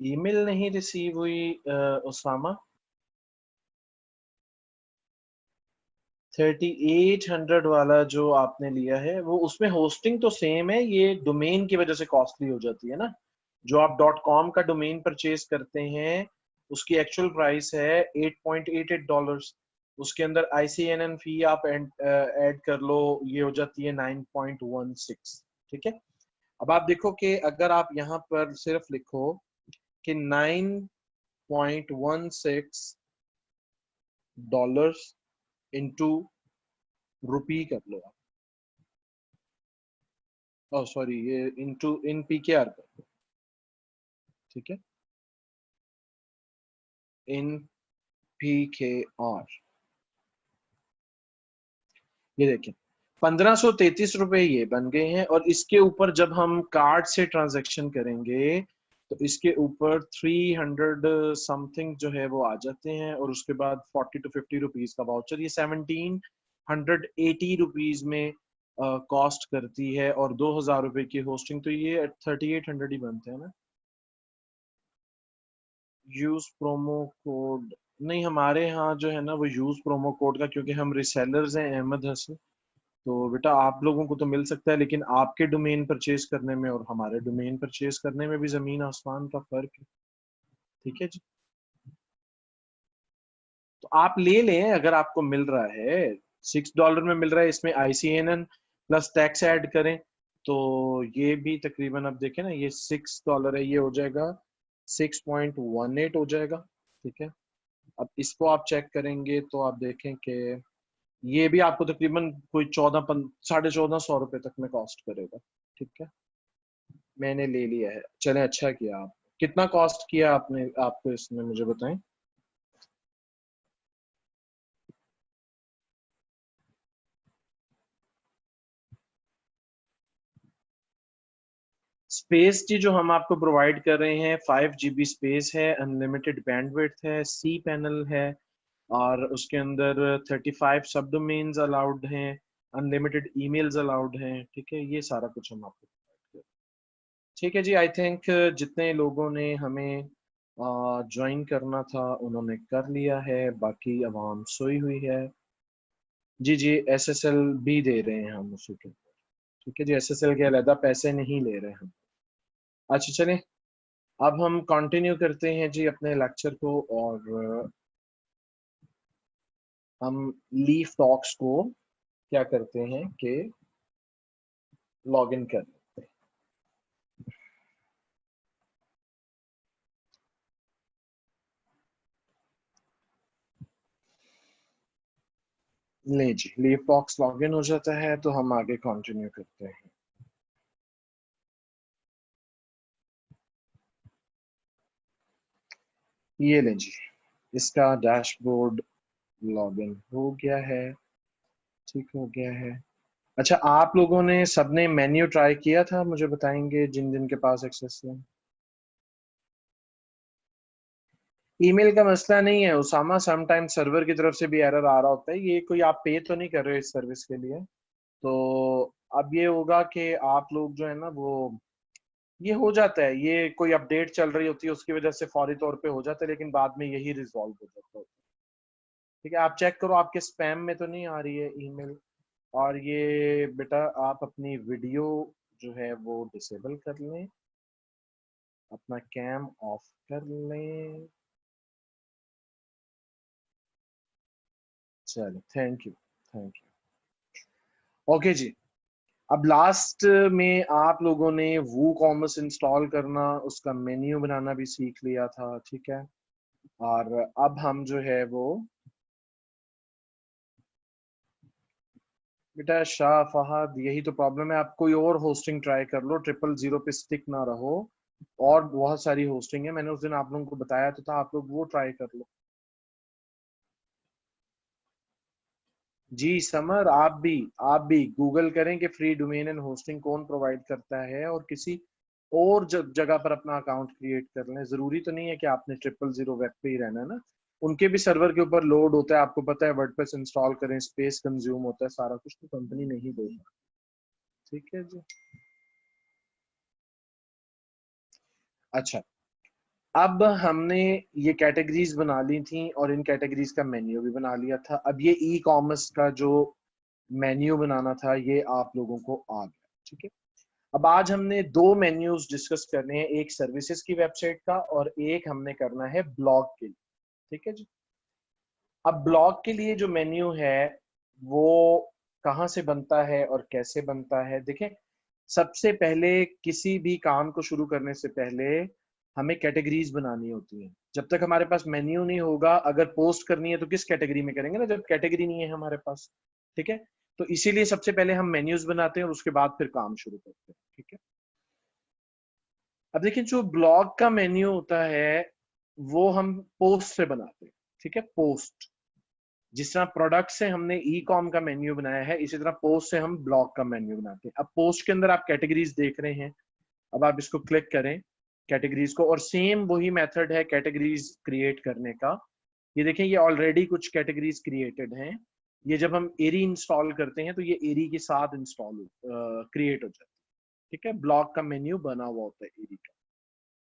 Email नहीं receive हुई उसामा। 3800 वाला जो आपने लिया है वो, उसमें होस्टिंग तो सेम है, ये डोमेन की वजह से कॉस्टली हो जाती है ना। जो आप .com का डोमेन परचेज करते हैं उसकी एक्चुअल प्राइस है $8.88। उसके अंदर ICNN फी आप ऐड कर लो, ये हो जाती है 9.16। ठीक है। अब आप देखो कि अगर आप यहाँ पर सिर्फ लिखो कि $9.16 इंटू रुपी कर लो आप, ओ सॉरी, ये इंटू इन PKR कर लो। ठीक है, इन PKR, ये देखें 1533 रुपए ये बन गए हैं। और इसके ऊपर जब हम कार्ड से ट्रांजैक्शन करेंगे तो इसके ऊपर 300 समथिंग जो है वो आ जाते हैं, और उसके बाद 40 to 50 रुपीज का वाउचर, ये 1780 रुपीज में कॉस्ट करती है, और 2000 रुपए की होस्टिंग, तो ये 3800 ही बनते हैं ना। यूज प्रोमो कोड नहीं, हमारे यहाँ जो है ना वो यूज प्रोमो कोड का, क्योंकि हम रिसेलर्स हैं अहमद हसन, तो बेटा आप लोगों को तो मिल सकता है, लेकिन आपके डोमेन परचेज करने में और हमारे डोमेन परचेज करने में भी जमीन आसमान का फर्क है। ठीक है जी। तो आप ले लें अगर आपको मिल रहा है, $6 में मिल रहा है, इसमें ICNN प्लस टैक्स ऐड करें तो ये भी तकरीबन, अब देखें ना, ये $6 है, ये हो जाएगा 6.18 हो जाएगा। ठीक है। अब इसको आप चेक करेंगे तो आप देखें कि ये भी आपको तकरीबन कोई 1400 - 1450 रुपए तक में कॉस्ट करेगा। ठीक है, मैंने ले लिया है, चलें, अच्छा किया आप। कितना कॉस्ट किया आपने, आपको इसमें मुझे बताएं। स्पेस जी जो हम आपको प्रोवाइड कर रहे हैं, 5 GB स्पेस है, अनलिमिटेड बैंडविड्थ है, C पैनल है, और उसके अंदर 35 सब डोमेन्स अलाउड हैं, अनलिमिटेड ईमेल्स अलाउड हैं। ठीक है, ये सारा कुछ हम आपको provide कर रहे हैं। ठीक है जी, आई थिंक जितने लोगों ने हमें ज्वाइन करना था उन्होंने कर लिया है, बाकी आवाम सोई हुई है। जी जी, SSL भी दे रहे हैं हम उसी के। ठीक है जी, SSL के अलहदा पैसे नहीं ले रहे हम। अच्छा चलें, अब हम कंटिन्यू करते हैं जी अपने लेक्चर को, और हम लीफ टॉक्स को क्या करते हैं कि लॉग इन कर लेते हैं। ले जी, लीफ टॉक्स लॉग इन हो जाता है तो हम आगे कंटिन्यू करते हैं। ये लें जी, इसका डैशबोर्ड लॉग इन हो गया है। ठीक हो गया है। अच्छा, आप लोगों ने सबने मेन्यू ट्राई किया था, मुझे बताएंगे जिन जिन के पास एक्सेस है। ईमेल का मसला नहीं है उसामा, समटाइम सर्वर की तरफ से भी एरर आ रहा होता है, ये कोई आप पे तो नहीं कर रहे हो इस सर्विस के लिए। तो अब ये होगा कि आप लोग जो है ना वो, ये हो जाता है, ये कोई अपडेट चल रही होती है उसकी वजह से फौरी तौर पे हो जाता है, लेकिन बाद में यही रिजॉल्व हो जाता है। ठीक है, आप चेक करो आपके स्पैम में तो नहीं आ रही है ईमेल। और ये बेटा आप अपनी वीडियो जो है वो डिसेबल कर लें, अपना कैम ऑफ कर लें। चलो, thank you, thank you. Okay ji, अब लास्ट में आप लोगों ने वो कॉमर्स इंस्टॉल करना, उसका मेन्यू बनाना भी सीख लिया था। ठीक है, और अब हम जो है वो, बेटा शाह फहद, यही तो प्रॉब्लम है, आप कोई और होस्टिंग ट्राई कर लो, 000 पे स्टिक ना रहो। और बहुत सारी होस्टिंग है, मैंने उस दिन आप लोगों को बताया तो था, आप लोग वो ट्राई कर लो। जी समर, आप भी गूगल करें कि फ्री डोमेन एंड होस्टिंग कौन प्रोवाइड करता है, और किसी और जगह पर अपना अकाउंट क्रिएट कर लें। जरूरी तो नहीं है कि आपने 000 वेब पे ही रहना है ना, उनके भी सर्वर के ऊपर लोड होता है, आपको पता है, वर्डप्रेस इंस्टॉल करें, स्पेस कंज्यूम होता है, सारा कुछ तो कंपनी नहीं देगी। ठीक है जी। अच्छा, अब हमने ये कैटेगरीज बना ली थी और इन कैटेगरीज का मेन्यू भी बना लिया था। अब ये ई कॉमर्स का जो मेन्यू बनाना था ये आप लोगों को आ गया, ठीक है। अब आज हमने दो मेन्यूज डिस्कस करने हैं, एक सर्विसेज की वेबसाइट का और एक हमने करना है ब्लॉग के लिए, ठीक है जी। अब ब्लॉग के लिए जो मेन्यू है वो कहाँ से बनता है और कैसे बनता है, देखें। सबसे पहले किसी भी काम को शुरू करने से पहले हमें कैटेगरीज बनानी होती है। जब तक हमारे पास मेन्यू नहीं होगा, अगर पोस्ट करनी है तो किस कैटेगरी में करेंगे ना, जब कैटेगरी नहीं है हमारे पास, ठीक है। तो इसीलिए सबसे पहले हम मेन्यूज बनाते हैं और उसके बाद फिर काम शुरू करते हैं, ठीक है। अब देखिए, जो ब्लॉग का मेन्यू होता है वो हम पोस्ट से बनाते हैं, ठीक है। पोस्ट, जिस तरह प्रोडक्ट से हमने ई कॉम का मेन्यू बनाया है, इसी तरह पोस्ट से हम ब्लॉग का मेन्यू बनाते हैं। अब पोस्ट के अंदर आप कैटेगरीज देख रहे हैं, अब आप इसको क्लिक करें कैटेगरीज को, और सेम वही मेथड है कैटेगरीज क्रिएट करने का। ये देखें, ये ऑलरेडी कुछ कैटेगरीज क्रिएटेड हैं। ये जब हम एरी इंस्टॉल करते हैं तो ये एरी के साथ इंस्टॉल क्रिएट हो जाता है, ठीक है। ब्लॉग का मेन्यू बना हुआ होता है एरी का।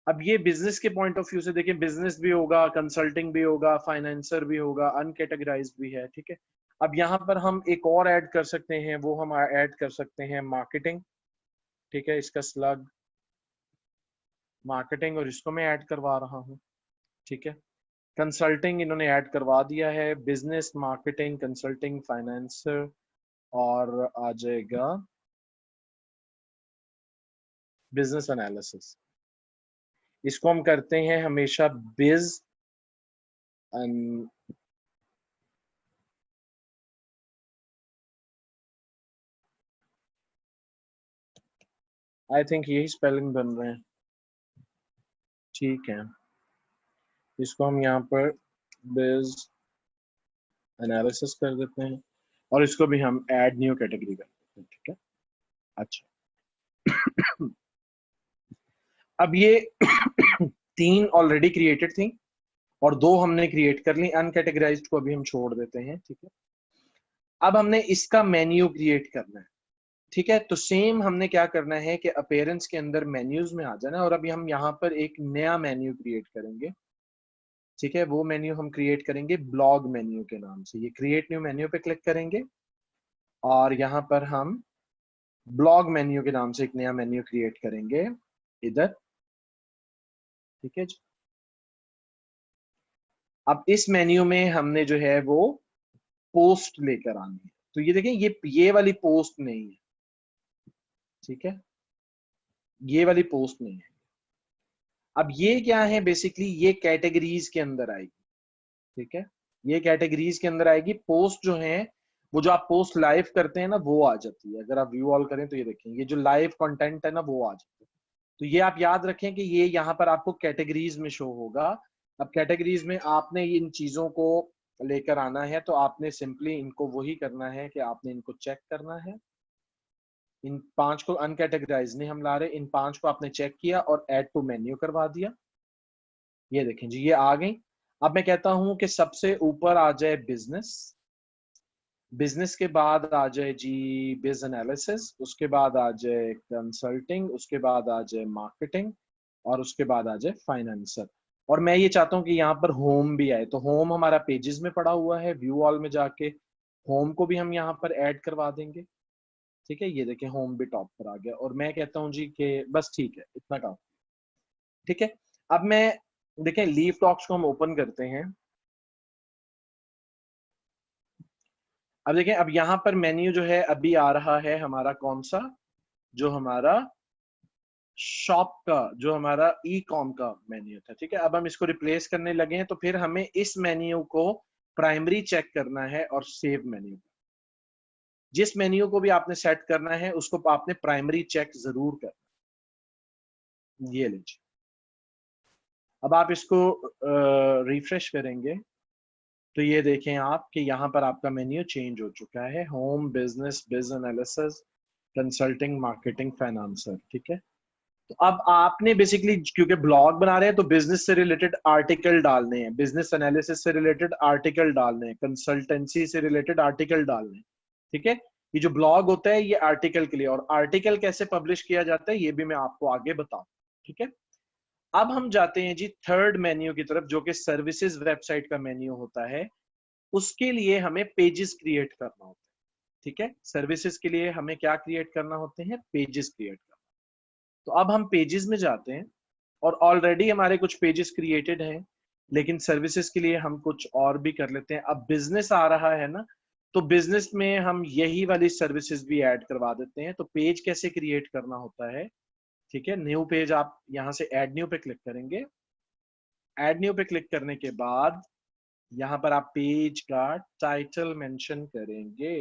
अब ये बिजनेस के पॉइंट ऑफ व्यू से देखें, बिजनेस भी होगा, कंसल्टिंग भी होगा, फाइनेंसर भी होगा, अनकैटेगराइज्ड भी है, ठीक है। अब यहाँ पर हम एक और ऐड कर सकते हैं, वो हम ऐड कर सकते हैं मार्केटिंग, ठीक है। इसका स्लग मार्केटिंग, और इसको मैं ऐड करवा रहा हूँ, ठीक है। कंसल्टिंग इन्होंने ऐड करवा दिया है, बिजनेस, मार्केटिंग, कंसल्टिंग, फाइनेंसर, और आ जाएगा बिजनेस एनालिसिस। इसको हम करते हैं हमेशा बिज आई थिंक यही स्पेलिंग बन रहे हैं, ठीक है। इसको हम यहाँ पर बिज एनालिसिस कर देते हैं और इसको भी हम ऐड न्यू कैटेगरी कर देते हैं, ठीक है। अच्छा, अब ये तीन ऑलरेडी क्रिएटेड थी और दो हमने क्रिएट कर ली, अनकैटेगराइज्ड को अभी हम छोड़ देते हैं, ठीक है। अब हमने इसका मेन्यू क्रिएट करना है, ठीक है। तो सेम हमने क्या करना है कि अपीयरेंस के अंदर मेन्यूज में आ जाना है और अभी हम यहाँ पर एक नया मेन्यू क्रिएट करेंगे, ठीक है। वो मेन्यू हम क्रिएट करेंगे ब्लॉग मेन्यू के नाम से। ये क्रिएट न्यू मेन्यू पे क्लिक करेंगे और यहाँ पर हम ब्लॉग मेन्यू के नाम से एक नया मेन्यू क्रिएट करेंगे इधर, ठीक है जी। अब इस मेन्यू में हमने जो है वो पोस्ट लेकर आनी है। तो ये देखें, ये वाली पोस्ट नहीं है, ठीक है। ये वाली पोस्ट नहीं है। अब ये क्या है, बेसिकली ये कैटेगरीज के अंदर आएगी, ठीक है। ये कैटेगरीज के अंदर आएगी। पोस्ट जो है वो जो आप पोस्ट लाइव करते हैं ना वो आ जाती है। अगर आप व्यू ऑल करें तो ये देखें, ये जो लाइव कंटेंट है ना वो आ जाता है। तो ये आप याद रखें कि ये यहाँ पर आपको कैटेगरीज में शो होगा। अब कैटेगरीज में आपने इन चीजों को लेकर आना है, तो आपने सिंपली इनको वही करना है कि आपने इनको चेक करना है। इन पांच को अनकैटेगराइज नहीं हम ला रहे, इन पांच को आपने चेक किया और ऐड टू मेन्यू करवा दिया। ये देखें जी, ये आ गई। अब मैं कहता हूं कि सबसे ऊपर आ जाए बिजनेस, बिजनेस के बाद आ जाए जी बिज एनालिसिस, उसके बाद आ जाए कंसल्टिंग, उसके बाद आ जाए मार्केटिंग, और उसके बाद आ जाए फाइनेंसर। और मैं ये चाहता हूं कि यहाँ पर होम भी आए। तो होम हमारा पेजेस में पड़ा हुआ है, व्यू ऑल में जाके होम को भी हम यहाँ पर ऐड करवा देंगे, ठीक है। ये देखें, होम भी टॉप पर आ गया। और मैं कहता हूँ जी कि बस ठीक है, इतना काम, ठीक है। अब मैं देखें, लीव टॉक्स को हम ओपन करते हैं। अब देखें, अब यहाँ पर मेन्यू जो है अभी आ रहा है हमारा कौन सा, जो हमारा शॉप का, जो हमारा ई कॉम का मेन्यू था, ठीक है। अब हम इसको रिप्लेस करने लगे हैं, तो फिर हमें इस मेन्यू को प्राइमरी चेक करना है और सेव मेन्यू। जिस मेन्यू को भी आपने सेट करना है उसको आपने प्राइमरी चेक जरूर करना। ये लीजिए, अब आप इसको रिफ्रेश करेंगे तो ये देखें आप कि यहाँ पर आपका मेन्यू चेंज हो चुका है। होम, बिजनेस, बिज एनालिसिस, कंसल्टिंग, मार्केटिंग, फाइनेंसर, ठीक है। तो अब आपने बेसिकली, क्योंकि ब्लॉग बना रहे हैं तो बिजनेस से रिलेटेड आर्टिकल डालने हैं, बिजनेस एनालिसिस से रिलेटेड आर्टिकल डालने हैं, कंसल्टेंसी से रिलेटेड आर्टिकल डालने हैं, ठीक है। ये जो ब्लॉग होता है ये आर्टिकल के लिए, और आर्टिकल कैसे पब्लिश किया जाता है ये भी मैं आपको आगे बताऊं, ठीक है। अब हम जाते हैं जी थर्ड मेन्यू की तरफ, जो कि सर्विसेज वेबसाइट का मेन्यू होता है। उसके लिए हमें पेजेस क्रिएट करना होता है। ठीक है, सर्विसेज के लिए हमें क्या क्रिएट करना होते हैं? पेजेस क्रिएट करना। तो अब हम पेजेस में जाते हैं और ऑलरेडी हमारे कुछ पेजेस क्रिएटेड हैं, लेकिन सर्विसेज के लिए हम कुछ और भी कर लेते हैं। अब बिजनेस आ रहा है ना, तो बिजनेस में हम यही वाली सर्विसेज भी ऐड करवा देते हैं। तो पेज कैसे क्रिएट करना होता है? ठीक है, न्यू पेज, आप यहां से ऐड न्यू पे क्लिक करेंगे। ऐड न्यू पे क्लिक करने के बाद यहाँ पर आप पेज का टाइटल मेंशन करेंगे।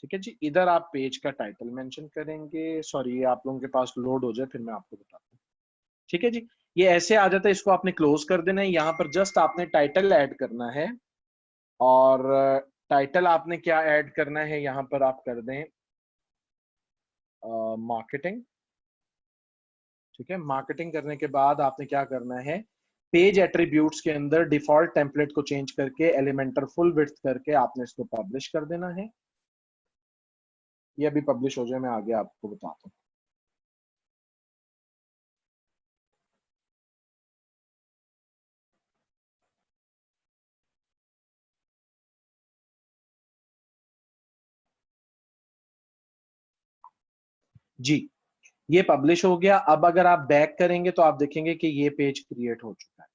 ठीक है जी, इधर आप पेज का टाइटल मेंशन करेंगे। सॉरी, ये आप लोगों के पास लोड हो जाए फिर मैं आपको बताता हूँ। ठीक है जी, ये ऐसे आ जाता है, इसको आपने क्लोज कर देना है। यहाँ पर जस्ट आपने टाइटल ऐड करना है। और टाइटल आपने क्या ऐड करना है, यहाँ पर आप कर दें मार्केटिंग। ठीक है, मार्केटिंग करने के बाद आपने क्या करना है, पेज एट्रीब्यूट्स के अंदर डिफॉल्ट टेम्पलेट को चेंज करके एलिमेंटर फुल विड्थ करके आपने इसको पब्लिश कर देना है। ये अभी पब्लिश हो जाए, मैं आगे आपको बताता हूँ। जी, ये पब्लिश हो गया। अब अगर आप बैक करेंगे तो आप देखेंगे कि ये पेज क्रिएट हो चुका है।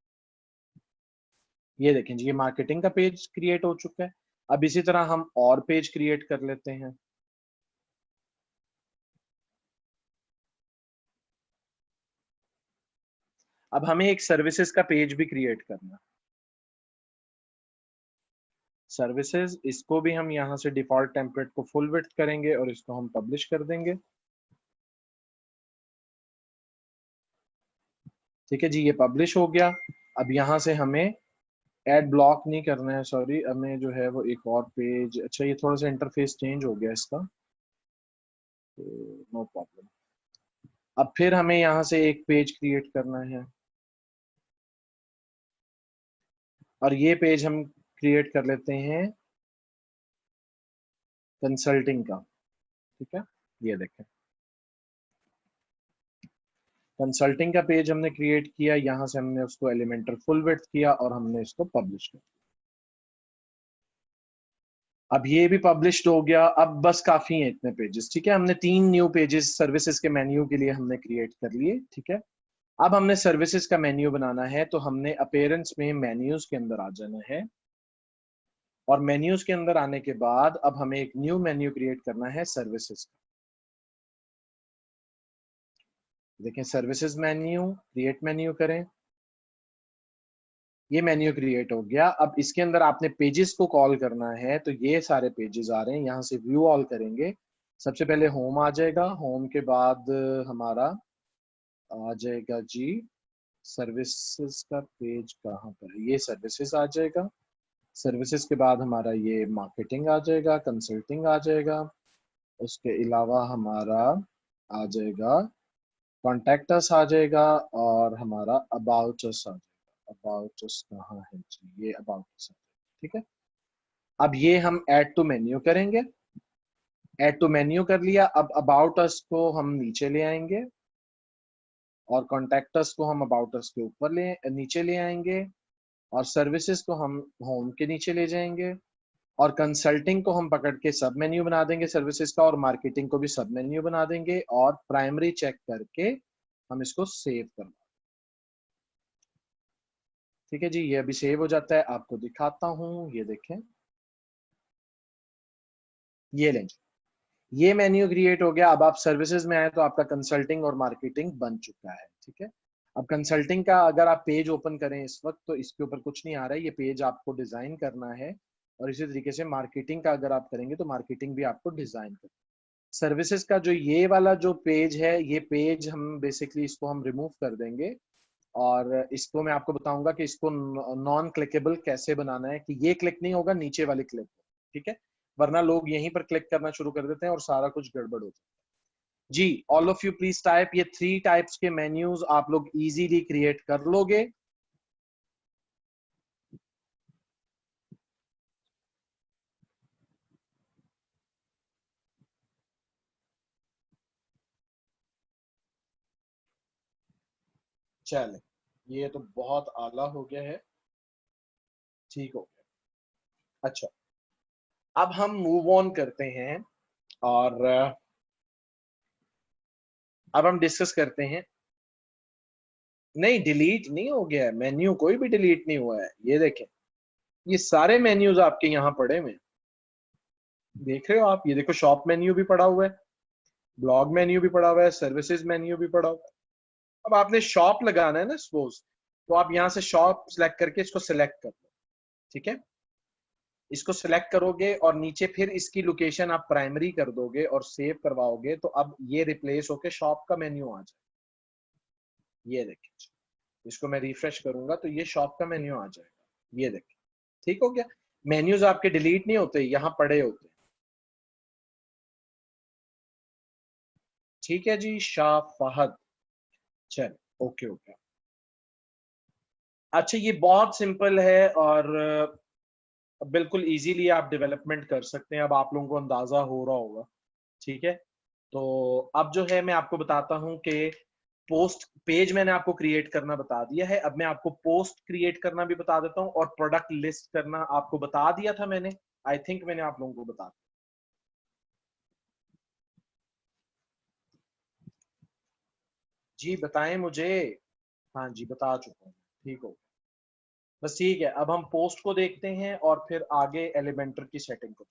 ये देखें जी, ये मार्केटिंग का पेज क्रिएट हो चुका है। अब इसी तरह हम और पेज क्रिएट कर लेते हैं। अब हमें एक सर्विसेज का पेज भी क्रिएट करना है। सर्विसेज, इसको भी हम यहाँ से डिफॉल्ट टेम्पलेट को फुल विड्थ करेंगे और इसको हम पब्लिश कर देंगे। ठीक है जी, ये पब्लिश हो गया। अब यहाँ से हमें एड ब्लॉक नहीं करना है, सॉरी, हमें जो है वो एक और पेज, अच्छा ये थोड़ा सा इंटरफेस चेंज हो गया इसका, तो नो प्रॉब्लम। अब फिर हमें यहाँ से एक पेज क्रिएट करना है और ये पेज हम क्रिएट कर लेते हैं कंसल्टिंग का। ठीक है, ये देखें, कंसल्टिंग का पेज हमने क्रिएट किया। यहाँ से हमने उसको एलिमेंटर फुल विड्थ किया और हमने इसको पब्लिश कर दिया। अब ये भी पब्लिश्ड हो गया। अब बस काफी है इतने पेजेस। ठीक है, हमने 3 न्यू पेजेस सर्विसेज के मेन्यू के लिए हमने क्रिएट कर लिए। ठीक है, अब हमने सर्विसेज का मेन्यू बनाना है, तो हमने अपीयरेंस में मेन्यूज के अंदर आ जाना है। और मेन्यूज के अंदर आने के बाद अब हमें एक न्यू मेन्यू क्रिएट करना है सर्विसेज का। देखें, सर्विसेज मेन्यू, क्रिएट मेन्यू करें। ये मेन्यू क्रिएट हो गया। अब इसके अंदर आपने पेजेस को कॉल करना है, तो ये सारे पेजेस आ रहे हैं। यहाँ से व्यू ऑल करेंगे। सबसे पहले होम आ जाएगा, होम के बाद हमारा आ जाएगा जी सर्विसेज का पेज। कहाँ पर है? ये सर्विसेज आ जाएगा। सर्विसेज के बाद हमारा ये मार्केटिंग आ जाएगा, कंसल्टिंग आ जाएगा। उसके अलावा हमारा आ जाएगा कॉन्टैक्ट अस आ जाएगा और हमारा अबाउट अस आ जाएगा। अबाउट अस कहाँ है जी? ये अबाउट अस। ठीक है, अब ये हम ऐड टू मेन्यू करेंगे। ऐड टू मेन्यू कर लिया। अब अबाउट अस को हम नीचे ले आएंगे और कॉन्टैक्ट अस को हम अबाउट अस के ऊपर नीचे ले आएंगे और सर्विसेज को हम होम के नीचे ले जाएंगे और कंसल्टिंग को हम पकड़ के सब मेन्यू बना देंगे सर्विसेज का, और मार्केटिंग को भी सब मेन्यू बना देंगे और प्राइमरी चेक करके हम इसको सेव कर। ठीक है जी, ये अभी सेव हो जाता है, आपको दिखाता हूँ। ये देखें, ये लें, ये मेन्यू क्रिएट हो गया। अब आप सर्विसेज में आए तो आपका कंसल्टिंग और मार्केटिंग बन चुका है। ठीक है, अब कंसल्टिंग का अगर आप पेज ओपन करें इस वक्त तो इसके ऊपर कुछ नहीं आ रहा है। ये पेज आपको डिजाइन करना है और इसी तरीके से मार्केटिंग का अगर आप करेंगे तो मार्केटिंग भी आपको डिजाइन करना है। सर्विसेज का जो ये वाला जो पेज है, ये पेज हम बेसिकली इसको हम रिमूव कर देंगे और इसको मैं आपको बताऊंगा कि इसको नॉन क्लिकेबल कैसे बनाना है, कि ये क्लिक नहीं होगा, नीचे वाले क्लिक। ठीक है, वरना लोग यहीं पर क्लिक करना शुरू कर देते हैं और सारा कुछ गड़बड़ होता है। जी, all of you please type, ये 3 टाइप्स के मेन्यूज आप लोग इजीली क्रिएट कर लोगे। चले, ये तो बहुत आला हो गया है, ठीक हो गया। अच्छा, अब हम मूव ऑन करते हैं और अब हम डिस्कस करते हैं। नहीं, डिलीट नहीं हो गया है मेन्यू, कोई भी डिलीट नहीं हुआ है। ये देखें, ये सारे मेन्यूज आपके यहाँ पड़े हुए हैं, देख रहे हो आप? ये देखो, शॉप मेन्यू भी पड़ा हुआ है, ब्लॉग मेन्यू भी पड़ा हुआ है, सर्विसेज मेन्यू भी पड़ा हुआ है। अब आपने शॉप लगाना है ना सपोज, तो आप यहाँ से शॉप सेलेक्ट करके इसको सेलेक्ट कर लो, ठीक है? इसको सेलेक्ट करोगे और नीचे फिर इसकी लोकेशन आप प्राइमरी कर दोगे और सेव करवाओगे, तो अब ये रिप्लेस होके शॉप का मेन्यू आ जाए। ये देखिए, इसको मैं रिफ्रेश करूंगा तो ये शॉप का मेन्यू आ जाएगा। ये देखिए, ठीक हो गया। मेन्यूज आपके डिलीट नहीं होते, यहाँ पड़े होते हैं। ठीक है जी, शाह फहद। चल, ओके हो गया। अच्छा, ये बहुत सिंपल है और बिल्कुल इजीली आप डेवलपमेंट कर सकते हैं। अब आप लोगों को अंदाजा हो रहा होगा, ठीक है? तो अब जो है मैं आपको बताता हूं कि पोस्ट पेज मैंने आपको क्रिएट करना बता दिया है। अब मैं आपको पोस्ट क्रिएट करना भी बता देता हूं और प्रोडक्ट लिस्ट करना आपको बता दिया था मैंने। आई थिंक मैंने आप लोगों को बता दिया। जी बताएं मुझे। हाँ जी, बता चुका हूँ। ठीक हो, बस ठीक है। अब हम पोस्ट को देखते हैं और फिर आगे एलिमेंटर की सेटिंग को।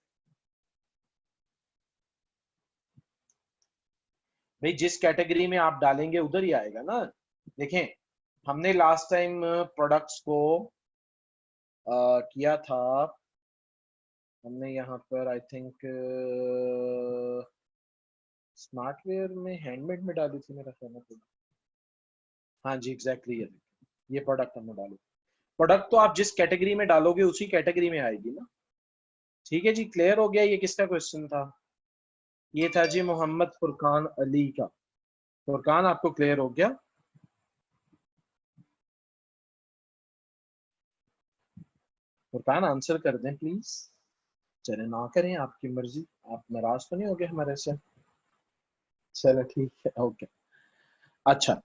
भाई, जिस कैटेगरी में आप डालेंगे उधर ही आएगा ना। देखें, हमने लास्ट टाइम प्रोडक्ट्स को किया था। हमने यहाँ पर आई थिंक स्मार्टवेयर में हैंडमेड में डाली थी मेरा ख्याल है। हाँ जी, एग्जैक्टली, ये प्रोडक्ट हमने डाली। प्रोडक्ट तो आप जिस कैटेगरी में डालोगे उसी कैटेगरी में आएगी ना। ठीक है जी, क्लियर हो गया। ये किसका क्वेश्चन था? ये था जी मोहम्मद फुरकान अली का। फुरकान, आपको क्लियर हो गया? फुरकान, आंसर कर दें प्लीज। चले, ना करें, आपकी मर्जी। आप नाराज तो नहीं हो गए हमारे से? चलो ठीक है, ओके। अच्छा,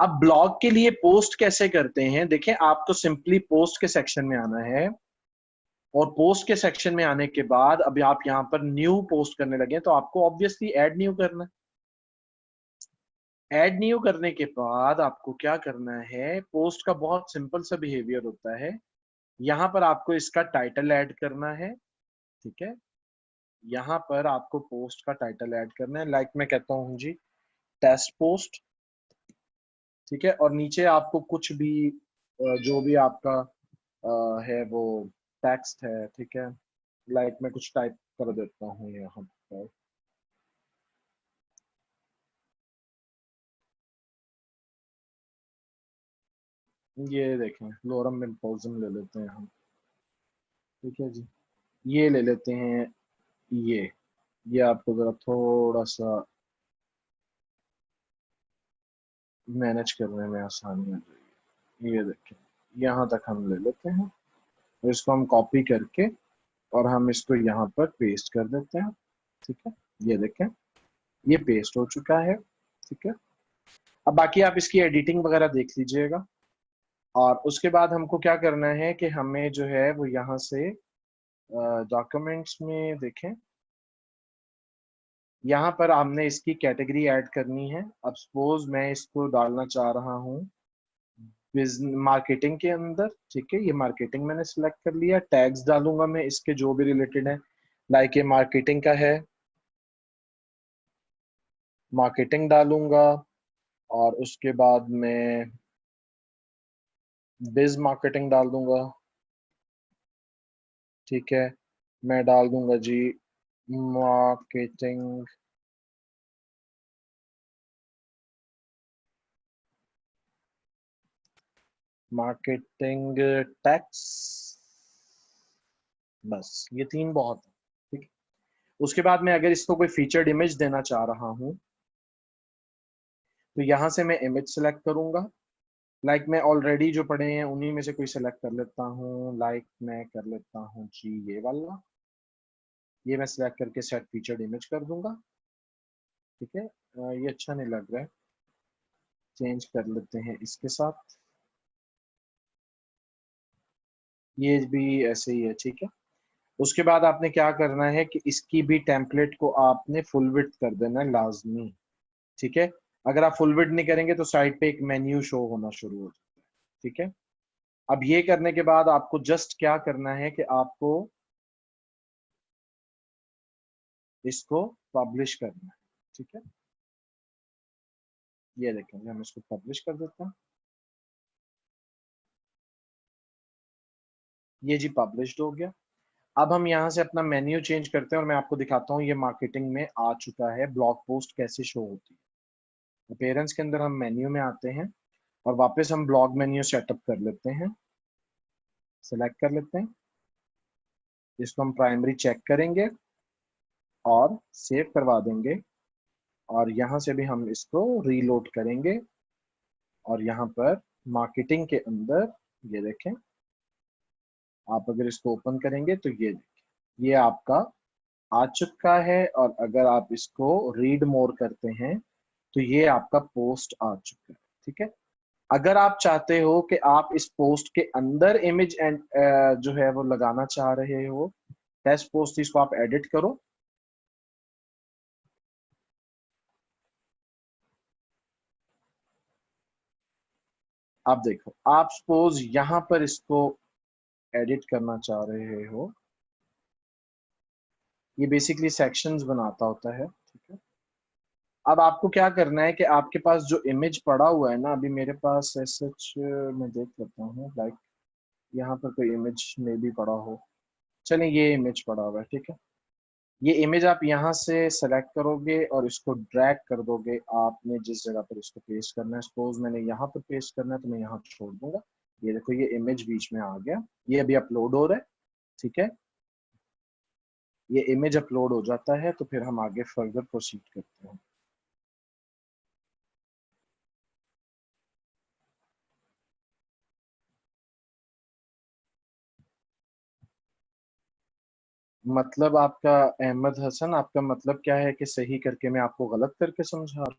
अब ब्लॉग के लिए पोस्ट कैसे करते हैं? देखें, आपको सिंपली पोस्ट के सेक्शन में आना है और पोस्ट के सेक्शन में आने के बाद अभी आप यहाँ पर न्यू पोस्ट करने लगे तो आपको ऑब्वियसली ऐड न्यू करना है। ऐड न्यू करने के बाद आपको क्या करना है? पोस्ट का बहुत सिंपल सा बिहेवियर होता है। यहाँ पर आपको इसका टाइटल ऐड करना है, ठीक है? यहाँ पर आपको पोस्ट का टाइटल ऐड करना है, लाइक मैं कहता हूँ जी, टेस्ट पोस्ट, ठीक है? और नीचे आपको कुछ भी जो भी आपका है वो टेक्स्ट है, ठीक है? लाइक मैं कुछ टाइप कर देता हूँ यहाँ पर। ये देखें, लोरम इम्पोजम ले लेते हैं हम, ठीक है जी। ये ले लेते हैं। ये ये आपको जरा थोड़ा सा मैनेज करने में आसानी हो जाएगी। ये देखें, यहाँ तक हम ले लेते हैं और इसको हम कॉपी करके और हम इसको यहाँ पर पेस्ट कर देते हैं, ठीक है? ये देखें, ये पेस्ट हो चुका है, ठीक है? अब बाकी आप इसकी एडिटिंग वगैरह देख लीजिएगा। और उसके बाद हमको क्या करना है कि हमें जो है वो यहाँ से डॉक्यूमेंट्स में देखें, यहाँ पर हमने इसकी कैटेगरी ऐड करनी है। अब सपोज मैं इसको डालना चाह रहा हूँ बिजनेस मार्केटिंग के अंदर, ठीक है? ये मार्केटिंग मैंने सिलेक्ट कर लिया। टैग्स डालूंगा मैं इसके जो भी रिलेटेड है, लाइक ये मार्केटिंग का है, मार्केटिंग डालूंगा। और उसके बाद मैं बिज मार्केटिंग डाल दूंगा, ठीक है? मैं डाल दूंगा जी मार्केटिंग मार्केटिंग टैक्स। बस ये तीन बहुत है, ठीक है? उसके बाद मैं अगर इसको कोई फीचर्ड इमेज देना चाह रहा हूँ तो यहाँ से मैं इमेज सेलेक्ट करूंगा। लाइक मैं ऑलरेडी जो पड़े हैं उन्हीं में से कोई सेलेक्ट कर लेता हूँ। लाइक मैं कर लेता हूँ जी ये वाला। ये मैं सेलेक्ट करके सेट फीचर्ड इमेज कर दूंगा, ठीक है? ये अच्छा नहीं लग रहा है। चेंज कर लेते हैं इसके साथ, ये भी ऐसे ही है, ठीक है। उसके बाद आपने क्या करना है कि इसकी भी टेम्पलेट को आपने फुल विड्थ कर देना है लाजमी, ठीक है। अगर आप फुल विड्थ नहीं करेंगे तो साइड पे एक मेन्यू शो होना शुरू हो जाता है, ठीक है। अब ये करने के बाद आपको जस्ट क्या करना है कि आपको इसको पब्लिश करना है, ठीक है। ये देखेंगे, हम इसको पब्लिश कर देते हैं, ये जी पब्लिश्ड हो गया। अब हम यहाँ से अपना मेन्यू चेंज करते हैं और मैं आपको दिखाता हूँ ये मार्केटिंग में आ चुका है, ब्लॉग पोस्ट कैसे शो होती है। अपीयरेंस के अंदर हम मेन्यू में आते हैं और वापस हम ब्लॉग मेन्यू सेटअप कर लेते हैं, सेलेक्ट कर लेते हैं, इसको हम प्राइमरी चेक करेंगे और सेव करवा देंगे। और यहाँ से भी हम इसको रीलोड करेंगे और यहाँ पर मार्केटिंग के अंदर ये देखें, आप अगर इसको ओपन करेंगे तो ये देखें, ये आपका आ चुका है। और अगर आप इसको रीड मोर करते हैं तो ये आपका पोस्ट आ चुका है, ठीक है। अगर आप चाहते हो कि आप इस पोस्ट के अंदर इमेज एंड जो है वो लगाना चाह रहे हो, टेस्ट पोस्ट, इसको आप एडिट करो। आप देखो, आप सपोज यहां पर इसको एडिट करना चाह रहे हो, ये बेसिकली सेक्शंस बनाता होता है, ठीक है। अब आपको क्या करना है कि आपके पास जो इमेज पड़ा हुआ है ना, अभी मेरे पास सच मैं देख लेता हूँ, लाइक यहाँ पर कोई इमेज में भी पड़ा हो, चलिए ये इमेज पड़ा हुआ है, ठीक है। ये इमेज आप यहाँ से सेलेक्ट करोगे और इसको ड्रैग कर दोगे, आपने जिस जगह पर इसको पेस्ट करना है। सपोज मैंने यहाँ पर पेस्ट करना है तो मैं यहाँ छोड़ दूंगा। ये देखो, ये इमेज बीच में आ गया, ये अभी अपलोड हो रहा है, ठीक है। ये इमेज अपलोड हो जाता है तो फिर हम आगे फर्दर प्रोसीड करते हैं। मतलब आपका अहमद हसन, आपका मतलब क्या है कि सही करके मैं आपको गलत करके समझा रहा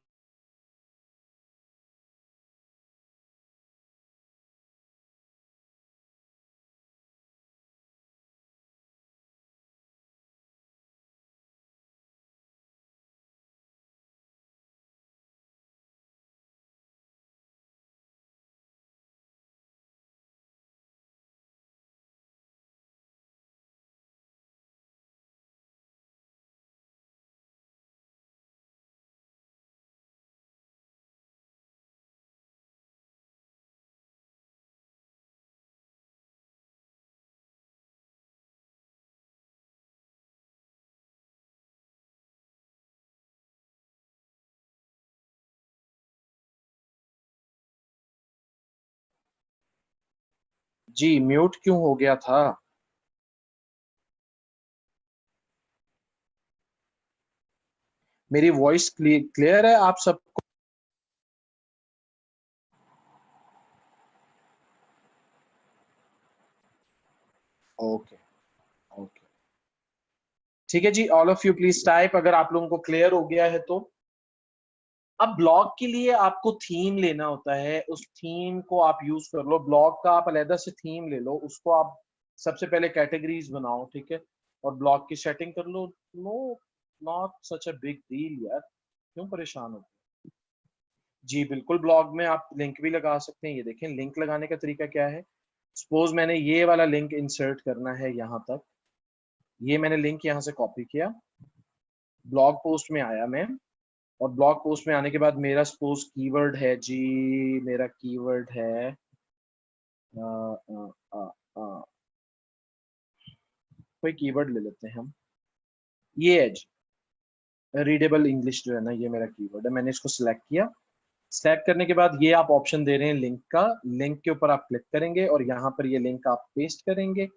जी, म्यूट क्यों हो गया था? मेरी वॉइस क्लियर है आप सबको? ओके, ओके, ठीक है जी। All of you please type अगर आप लोगों को क्लियर हो गया है तो। अब ब्लॉग के लिए आपको थीम लेना होता है, उस थीम को आप यूज कर लो। ब्लॉग का आप अलग से थीम ले लो, उसको आप सबसे पहले कैटेगरीज बनाओ, ठीक है, और ब्लॉग की सेटिंग कर लो। No, not such a big deal यार, क्यों परेशान हो? जी बिल्कुल, ब्लॉग में आप लिंक भी लगा सकते हैं। ये देखें, लिंक लगाने का तरीका क्या है। सपोज मैंने ये वाला लिंक इंसर्ट करना है यहाँ तक, ये मैंने लिंक यहाँ से कॉपी किया, ब्लॉग पोस्ट में आया मैं, और ब्लॉग पोस्ट में आने के बाद मेरा सपोज कीवर्ड है जी, मेरा कीवर्ड है आ, आ, आ, आ, कोई कीवर्ड ले लेते हैं हम, ये है जी, रीडेबल इंग्लिश जो है ना, ये मेरा कीवर्ड है। मैंने इसको सिलेक्ट किया। सिलेक्ट करने के बाद ये आप ऑप्शन दे रहे हैं लिंक का, लिंक के ऊपर आप क्लिक करेंगे और यहाँ पर ये लिंक आप पेस्ट करेंगे।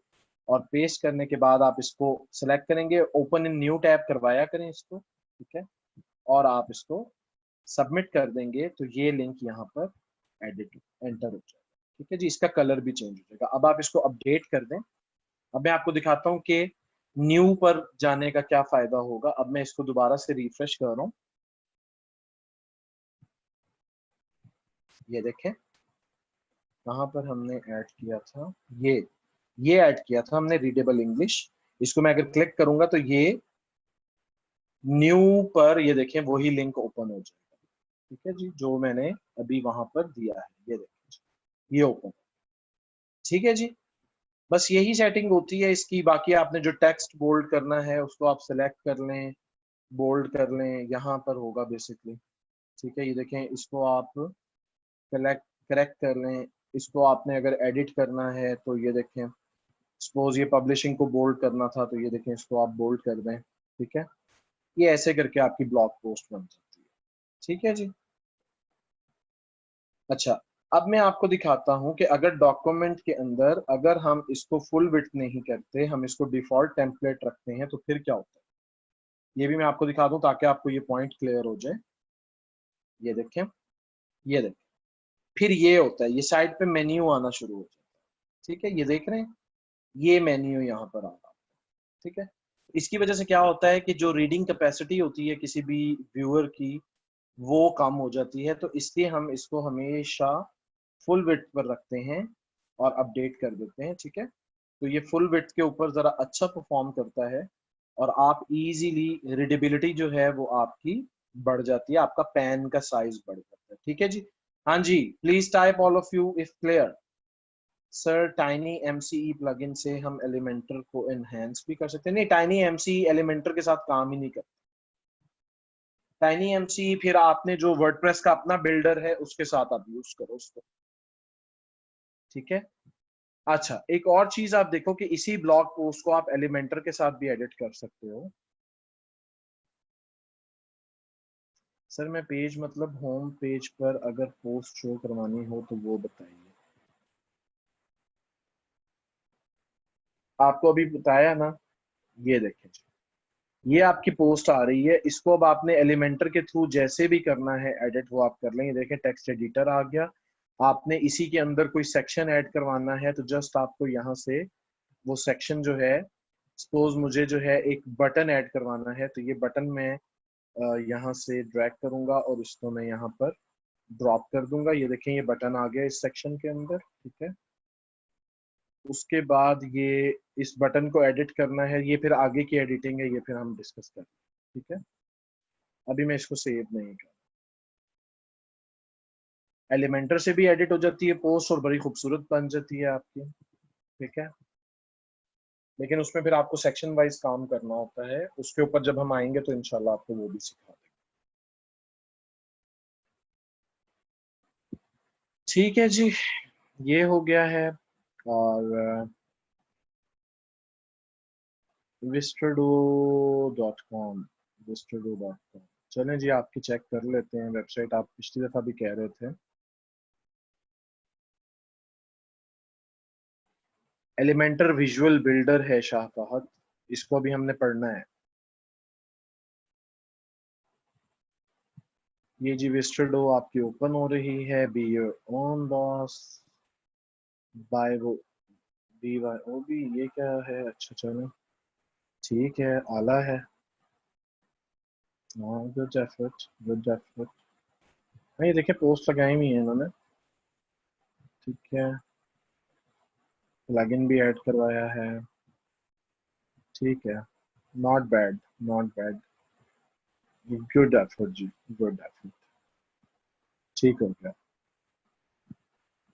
और पेस्ट करने के बाद आप इसको सिलेक्ट करेंगे, ओपन इन न्यू टैब करवाया करें इसको, ठीक है। और आप इसको सबमिट कर देंगे तो ये लिंक यहाँ पर एडिट एंटर हो जाएगा, ठीक है जी। इसका कलर भी चेंज हो जाएगा। अब आप इसको अपडेट कर दें। अब मैं आपको दिखाता हूँ कि न्यू पर जाने का क्या फायदा होगा। अब मैं इसको दोबारा से रिफ्रेश कर रहा हूँ। ये देखें कहाँ पर हमने ऐड किया था, ये ऐड किया था हमने रीडेबल इंग्लिश। इसको मैं अगर क्लिक करूंगा तो ये न्यू पर ये देखें वही लिंक ओपन हो जाएगा। ठीक है जी, जो मैंने अभी वहां पर दिया है, ये देखें ये ओपन। ठीक है जी, बस यही सेटिंग होती है इसकी। बाकी आपने जो टेक्स्ट बोल्ड करना है उसको आप सेलेक्ट कर लें, बोल्ड कर लें, यहाँ पर होगा बेसिकली। ठीक है, ये देखें इसको आप कलेक्ट करेक्ट कर लें। इसको आपने अगर एडिट करना है तो ये देखें, सपोज ये पब्लिशिंग को बोल्ड करना था तो ये देखें इसको आप बोल्ड कर दें। ठीक है, ये ऐसे करके आपकी ब्लॉग पोस्ट बन सकती है। ठीक है जी। अच्छा, अब मैं आपको दिखाता हूं कि अगर डॉक्यूमेंट के अंदर अगर हम इसको फुल विड्थ नहीं करते, हम इसको डिफॉल्ट टेम्पलेट रखते हैं तो फिर क्या होता है, ये भी मैं आपको दिखा दूं ताकि आपको ये पॉइंट क्लियर हो जाए। ये देखें, ये देखें, फिर ये होता है, ये साइड पे मेन्यू आना शुरू हो जाता है। ठीक है, ये देख रहे हैं, ये मेन्यू यहाँ पर आ रहा है। ठीक है, इसकी वजह से क्या होता है कि जो रीडिंग कैपेसिटी होती है किसी भी व्यूअर की वो कम हो जाती है, तो इसलिए हम इसको हमेशा फुल विड्थ पर रखते हैं और अपडेट कर देते हैं। ठीक है, तो ये फुल विड्थ के ऊपर जरा अच्छा परफॉर्म करता है और आप इजीली रीडेबिलिटी जो है वो आपकी बढ़ जाती है, आपका पेन का साइज बढ़ जाता है। ठीक है जी। हाँ जी, please type all of you if clear. Sir tiny MCE plugin से हम एलिमेंटर को एनहेंस भी कर सकते हैं। नहीं, टाइनी एमसीई एलिमेंटर के साथ काम ही नहीं करता। टाइनी एमसीई फिर आपने जो वर्डप्रेस का अपना बिल्डर है उसके साथ आप यूज करो उसको। ठीक है। अच्छा, एक और चीज आप देखो कि इसी ब्लॉग पोस्ट को आप एलिमेंटर के साथ भी एडिट कर सकते हो। सर मैं पेज मतलब होम पेज पर अगर पोस्ट शो करवानी हो तो वो बताइए। आपको अभी बताया ना, ये देखें, ये आपकी पोस्ट आ रही है, इसको अब आपने एलिमेंटर के थ्रू जैसे भी करना है एडिट वो आप कर लेंगे। देखें टेक्स्ट एडिटर आ गया। आपने इसी के अंदर कोई सेक्शन ऐड करवाना है तो जस्ट आपको यहाँ से वो सेक्शन जो है, सपोज मुझे जो है एक बटन ऐड करवाना है तो ये बटन मैं यहाँ से ड्रैग करूंगा और इसको मैं यहाँ पर ड्रॉप कर दूंगा। ये देखें ये बटन आ गया इस सेक्शन के अंदर। ठीक है, उसके बाद ये इस बटन को एडिट करना है, ये फिर आगे की एडिटिंग है, ये फिर हम डिस्कस करें। ठीक है, अभी मैं इसको सेव नहीं कर। एलिमेंटर से भी एडिट हो जाती है पोस्ट और बड़ी खूबसूरत बन जाती है आपकी। ठीक है, लेकिन उसमें फिर आपको सेक्शन वाइज काम करना होता है, उसके ऊपर जब हम आएंगे तो इंशाल्लाह आपको वो भी सिखा देंगे। ठीक है जी, ये हो गया है। और विस्टरडो.com, विस्टरडो.com, चलें जी आपकी चेक कर लेते हैं वेबसाइट, आप पिछली दफा भी कह रहे थे। एलिमेंटर विजुअल बिल्डर है शाह फहद, इसको भी हमने पढ़ना है। ये जी विस्टरडो आपकी ओपन हो रही है। Be your own boss by वो बी वाई ओ बी, ये क्या है? अच्छा चलो ठीक है, आला है। हाँ, गुड एफर्ट, गुड एफर्ट। हाँ, ये देखिए पोस्ट लगाई हुई है इन्होंने। ठीक है, प्लगइन भी ऐड करवाया है। ठीक है, not bad, not bad, good effort जी, गुड एफर्ट। ठीक हो गया,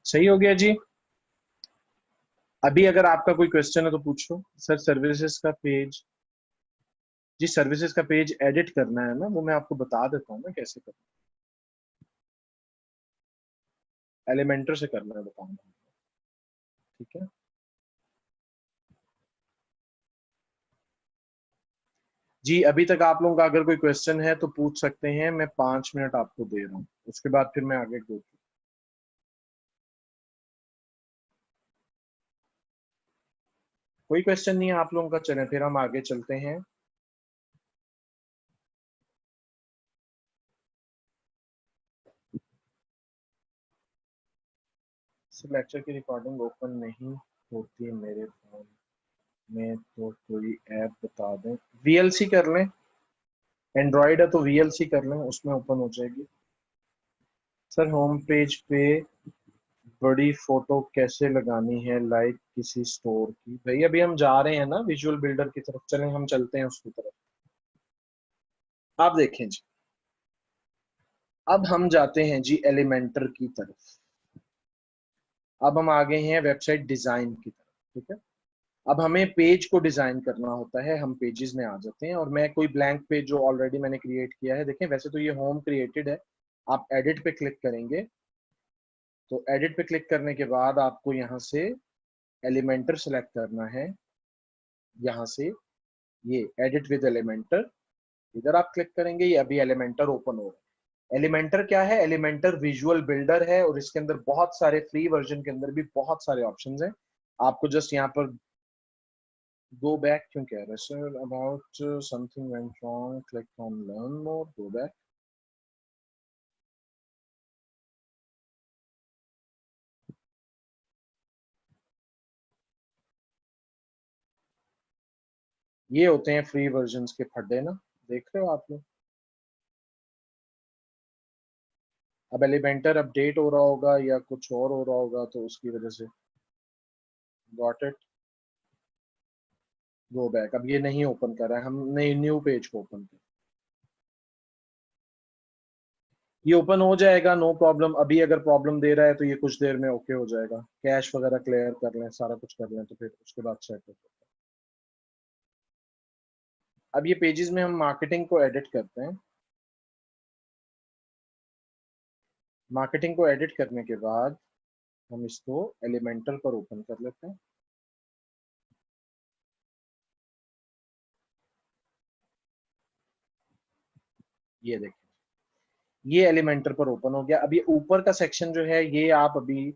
सही हो गया जी। अभी अगर आपका कोई क्वेश्चन है तो पूछो। सर सर्विसेज का पेज, जी सर्विसेज का पेज एडिट करना है ना, वो मैं आपको बता देता हूँ ना कैसे करना है। एलिमेंटर से करना है, बताऊंगा। ठीक है जी, अभी तक आप लोगों का अगर कोई क्वेश्चन है तो पूछ सकते हैं, मैं 5 मिनट आपको दे रहा हूँ, उसके बाद फिर मैं आगे गो। कोई क्वेश्चन नहीं है आप लोगों का, चलें फिर हम आगे चलते हैं। लेक्चर की रिकॉर्डिंग ओपन नहीं होती मेरे फोन में, तो कोई ऐप बता दें। वीएलसी कर लें, एंड्रॉइड है तो वीएलसी कर लें, उसमें ओपन हो जाएगी। सर होम पेज पे बड़ी फोटो कैसे लगानी है, लाइक किसी स्टोर की? भाई अभी हम जा रहे हैं ना विजुअल बिल्डर की तरफ, चलें हम चलते हैं उसकी तरफ। आप देखें जी, अब हम जाते हैं जी एलिमेंटर की तरफ। अब हम आ गए हैं वेबसाइट डिजाइन की तरफ, ठीक है। अब हमें पेज को डिजाइन करना होता है, हम पेजेस में आ जाते हैं और मैं कोई ब्लैंक पेज जो ऑलरेडी मैंने क्रिएट किया है, देखें वैसे तो ये होम क्रिएटेड है। आप एडिट पे क्लिक करेंगे, तो एडिट पे क्लिक करने के बाद आपको यहाँ से एलिमेंटर सेलेक्ट करना है। यहाँ से ये एडिट विद एलिमेंटर, इधर आप क्लिक करेंगे, ये अभी एलिमेंटर ओपन हो रहा है। एलिमेंटर क्या है? एलिमेंटर विजुअल बिल्डर है और इसके अंदर बहुत सारे फ्री वर्जन के अंदर भी बहुत सारे ऑप्शंस हैं। आपको जस्ट यहाँ पर गो बैक क्यों कह रहे हैं sir? About something went wrong, click on learn more, go back. ये होते हैं फ्री वर्जन्स के फड्डे ना, देख रहे हो आप लोग। अब एलिमेंटर अपडेट हो रहा होगा या कुछ और हो रहा होगा तो उसकी वजह से। Got it, go back. अब ये नहीं ओपन कर रहा है, हमने न्यू पेज को ओपन किया। ये ओपन हो जाएगा, नो प्रॉब्लम। अभी अगर प्रॉब्लम दे रहा है तो ये कुछ देर में ओके हो जाएगा। कैश वगैरह क्लियर कर लें, सारा कुछ कर लें तो फिर उसके बाद सेट हो जाएगा। अब ये पेजेस में हम मार्केटिंग को एडिट करते हैं। मार्केटिंग को एडिट करने के बाद हम इसको एलिमेंटर पर ओपन कर लेते हैं। ये देखिए, ये एलिमेंटर पर ओपन हो गया। अब ये ऊपर का सेक्शन जो है ये आप अभी